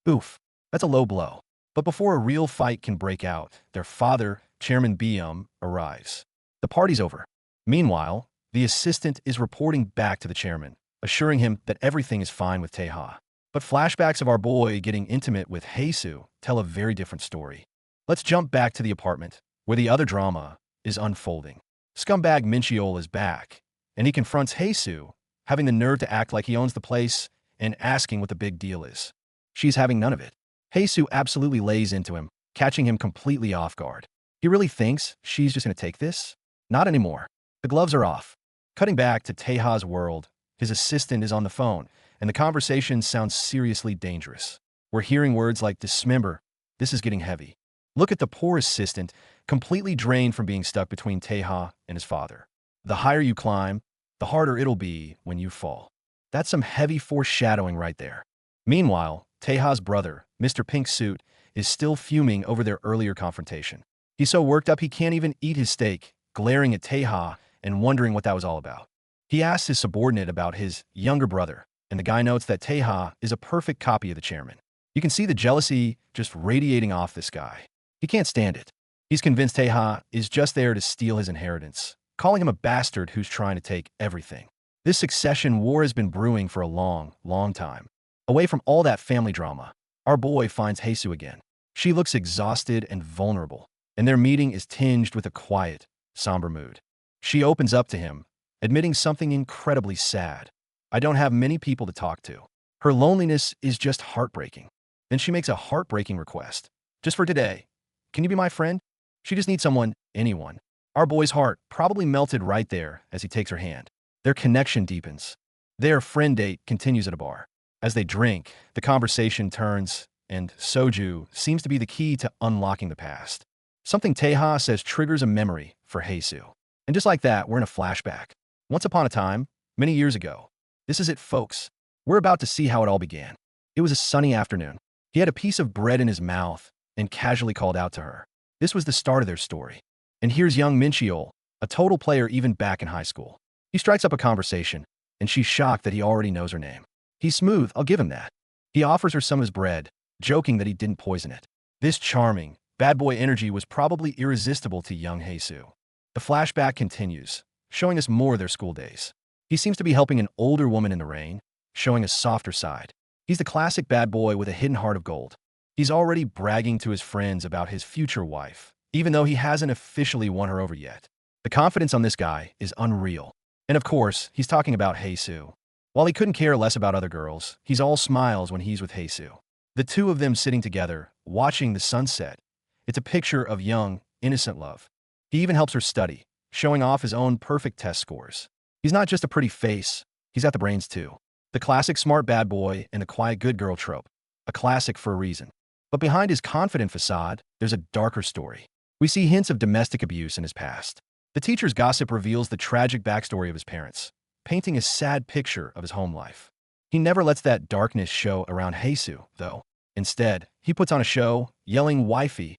Oof, that's a low blow. But before a real fight can break out, their father, Chairman Byum, arrives. The party's over. Meanwhile, the assistant is reporting back to the chairman, assuring him that everything is fine with Taeha. But flashbacks of our boy getting intimate with Hae-soo tell a very different story. Let's jump back to the apartment, where the other drama is unfolding. Scumbag Mincheol is back, and he confronts Hae-soo, having the nerve to act like he owns the place and asking what the big deal is. She's having none of it. Hae-soo absolutely lays into him, catching him completely off guard. He really thinks she's just going to take this? Not anymore. The gloves are off. Cutting back to Taeha's world, his assistant is on the phone, and the conversation sounds seriously dangerous. We're hearing words like dismember. This is getting heavy. Look at the poor assistant, completely drained from being stuck between Taeha and his father. The higher you climb, the harder it'll be when you fall. That's some heavy foreshadowing right there. Meanwhile, Taeha's brother, Mr. Pink Suit, is still fuming over their earlier confrontation. He's so worked up he can't even eat his steak, glaring at Taeha and wondering what that was all about. He asks his subordinate about his younger brother, and the guy notes that Taeha is a perfect copy of the chairman. You can see the jealousy just radiating off this guy. He can't stand it. He's convinced Taeha is just there to steal his inheritance, calling him a bastard who's trying to take everything. This succession war has been brewing for a long, long time. Away from all that family drama, our boy finds Hae-soo again. She looks exhausted and vulnerable, and their meeting is tinged with a quiet, somber mood. She opens up to him, admitting something incredibly sad. I don't have many people to talk to. Her loneliness is just heartbreaking. Then she makes a heartbreaking request. Just for today, can you be my friend? She just needs someone, anyone. Our boy's heart probably melted right there as he takes her hand. Their connection deepens. Their friend date continues at a bar. As they drink, the conversation turns, and soju seems to be the key to unlocking the past. Something Taeha says triggers a memory for Hae-soo. And just like that, we're in a flashback. Once upon a time, many years ago. This is it, folks. We're about to see how it all began. It was a sunny afternoon. He had a piece of bread in his mouth and casually called out to her. This was the start of their story. And here's young Mincheol, a total player even back in high school. He strikes up a conversation, and she's shocked that he already knows her name. He's smooth, I'll give him that. He offers her some of his bread, joking that he didn't poison it. This charming, bad boy energy was probably irresistible to young Hae-soo. The flashback continues, showing us more of their school days. He seems to be helping an older woman in the rain, showing a softer side. He's the classic bad boy with a hidden heart of gold. He's already bragging to his friends about his future wife, even though he hasn't officially won her over yet. The confidence on this guy is unreal. And of course, he's talking about Hae-soo. While he couldn't care less about other girls, he's all smiles when he's with Hae-soo. The two of them sitting together, watching the sunset. It's a picture of young, innocent love. He even helps her study, showing off his own perfect test scores. He's not just a pretty face, he's got the brains too. The classic smart bad boy and the quiet good girl trope. A classic for a reason. But behind his confident facade, there's a darker story. We see hints of domestic abuse in his past. The teacher's gossip reveals the tragic backstory of his parents, painting a sad picture of his home life. He never lets that darkness show around Hae-soo, though. Instead, he puts on a show, yelling wifey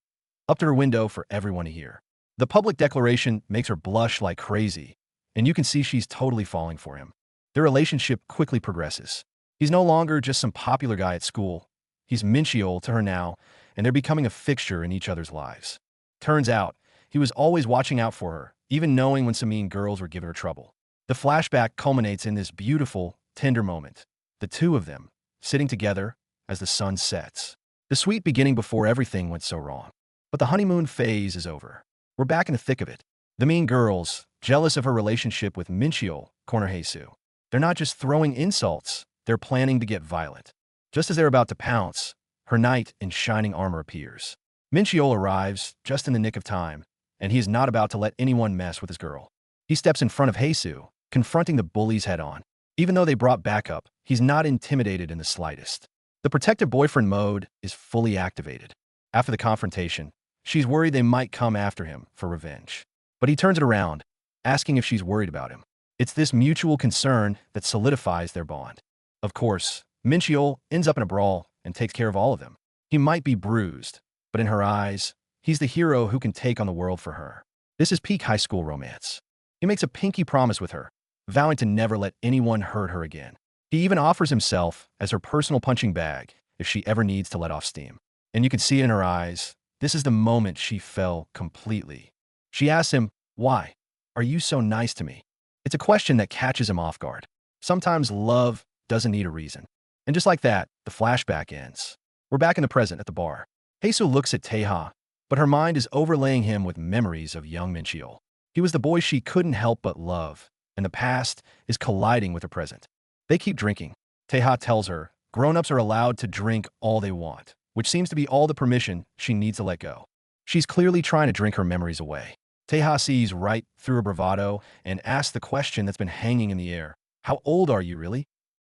up to her window for everyone to hear. The public declaration makes her blush like crazy, and you can see she's totally falling for him. Their relationship quickly progresses. He's no longer just some popular guy at school. He's Mincheol to her now, and they're becoming a fixture in each other's lives. Turns out, he was always watching out for her, even knowing when some mean girls were giving her trouble. The flashback culminates in this beautiful, tender moment. The two of them, sitting together as the sun sets. The sweet beginning before everything went so wrong. But the honeymoon phase is over. We're back in the thick of it. The mean girls, jealous of her relationship with Mincheol, corner Heisu. They're not just throwing insults, they're planning to get violent. Just as they're about to pounce, her knight in shining armor appears. Mincheol arrives just in the nick of time, and he is not about to let anyone mess with his girl. He steps in front of Heisu, confronting the bullies head-on. Even though they brought backup, he's not intimidated in the slightest. The protective boyfriend mode is fully activated. After the confrontation, she's worried they might come after him for revenge. But he turns it around, asking if she's worried about him. It's this mutual concern that solidifies their bond. Of course, Mincheol ends up in a brawl and takes care of all of them. He might be bruised, but in her eyes, he's the hero who can take on the world for her. This is peak high school romance. He makes a pinky promise with her, vowing to never let anyone hurt her again. He even offers himself as her personal punching bag if she ever needs to let off steam. And you can see it in her eyes. This is the moment she fell completely. She asks him, "Why are you so nice to me?" It's a question that catches him off guard. Sometimes love doesn't need a reason. And just like that, the flashback ends. We're back in the present at the bar. Heisu looks at Taeha, but her mind is overlaying him with memories of young Mincheol. He was the boy she couldn't help but love, and the past is colliding with the present. They keep drinking. Taeha tells her grown-ups are allowed to drink all they want, which seems to be all the permission she needs to let go. She's clearly trying to drink her memories away. Taeha sees right through her bravado and asks the question that's been hanging in the air. How old are you, really?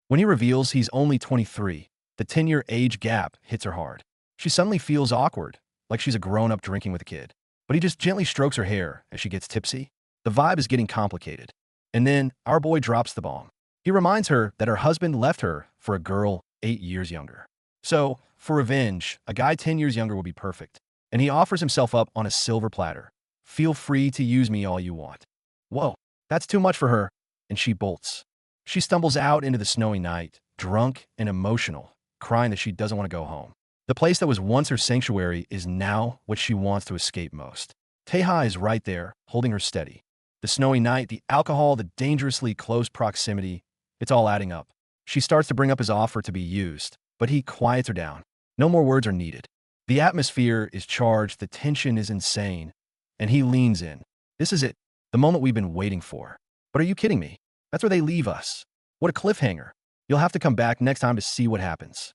When he reveals he's only 23, the 10-year age gap hits her hard. She suddenly feels awkward, like she's a grown-up drinking with a kid. But he just gently strokes her hair as she gets tipsy. The vibe is getting complicated. And then our boy drops the bomb. He reminds her that her husband left her for a girl 8 years younger. So, for revenge, a guy 10 years younger would be perfect. And he offers himself up on a silver platter. Feel free to use me all you want. Whoa, that's too much for her, and she bolts. She stumbles out into the snowy night, drunk and emotional, crying that she doesn't want to go home. The place that was once her sanctuary is now what she wants to escape most. Taeha is right there, holding her steady. The snowy night, the alcohol, the dangerously close proximity, it's all adding up. She starts to bring up his offer to be used, but he quiets her down. No more words are needed. The atmosphere is charged, the tension is insane, and he leans in. This is it, the moment we've been waiting for. But are you kidding me? That's where they leave us. What a cliffhanger. You'll have to come back next time to see what happens.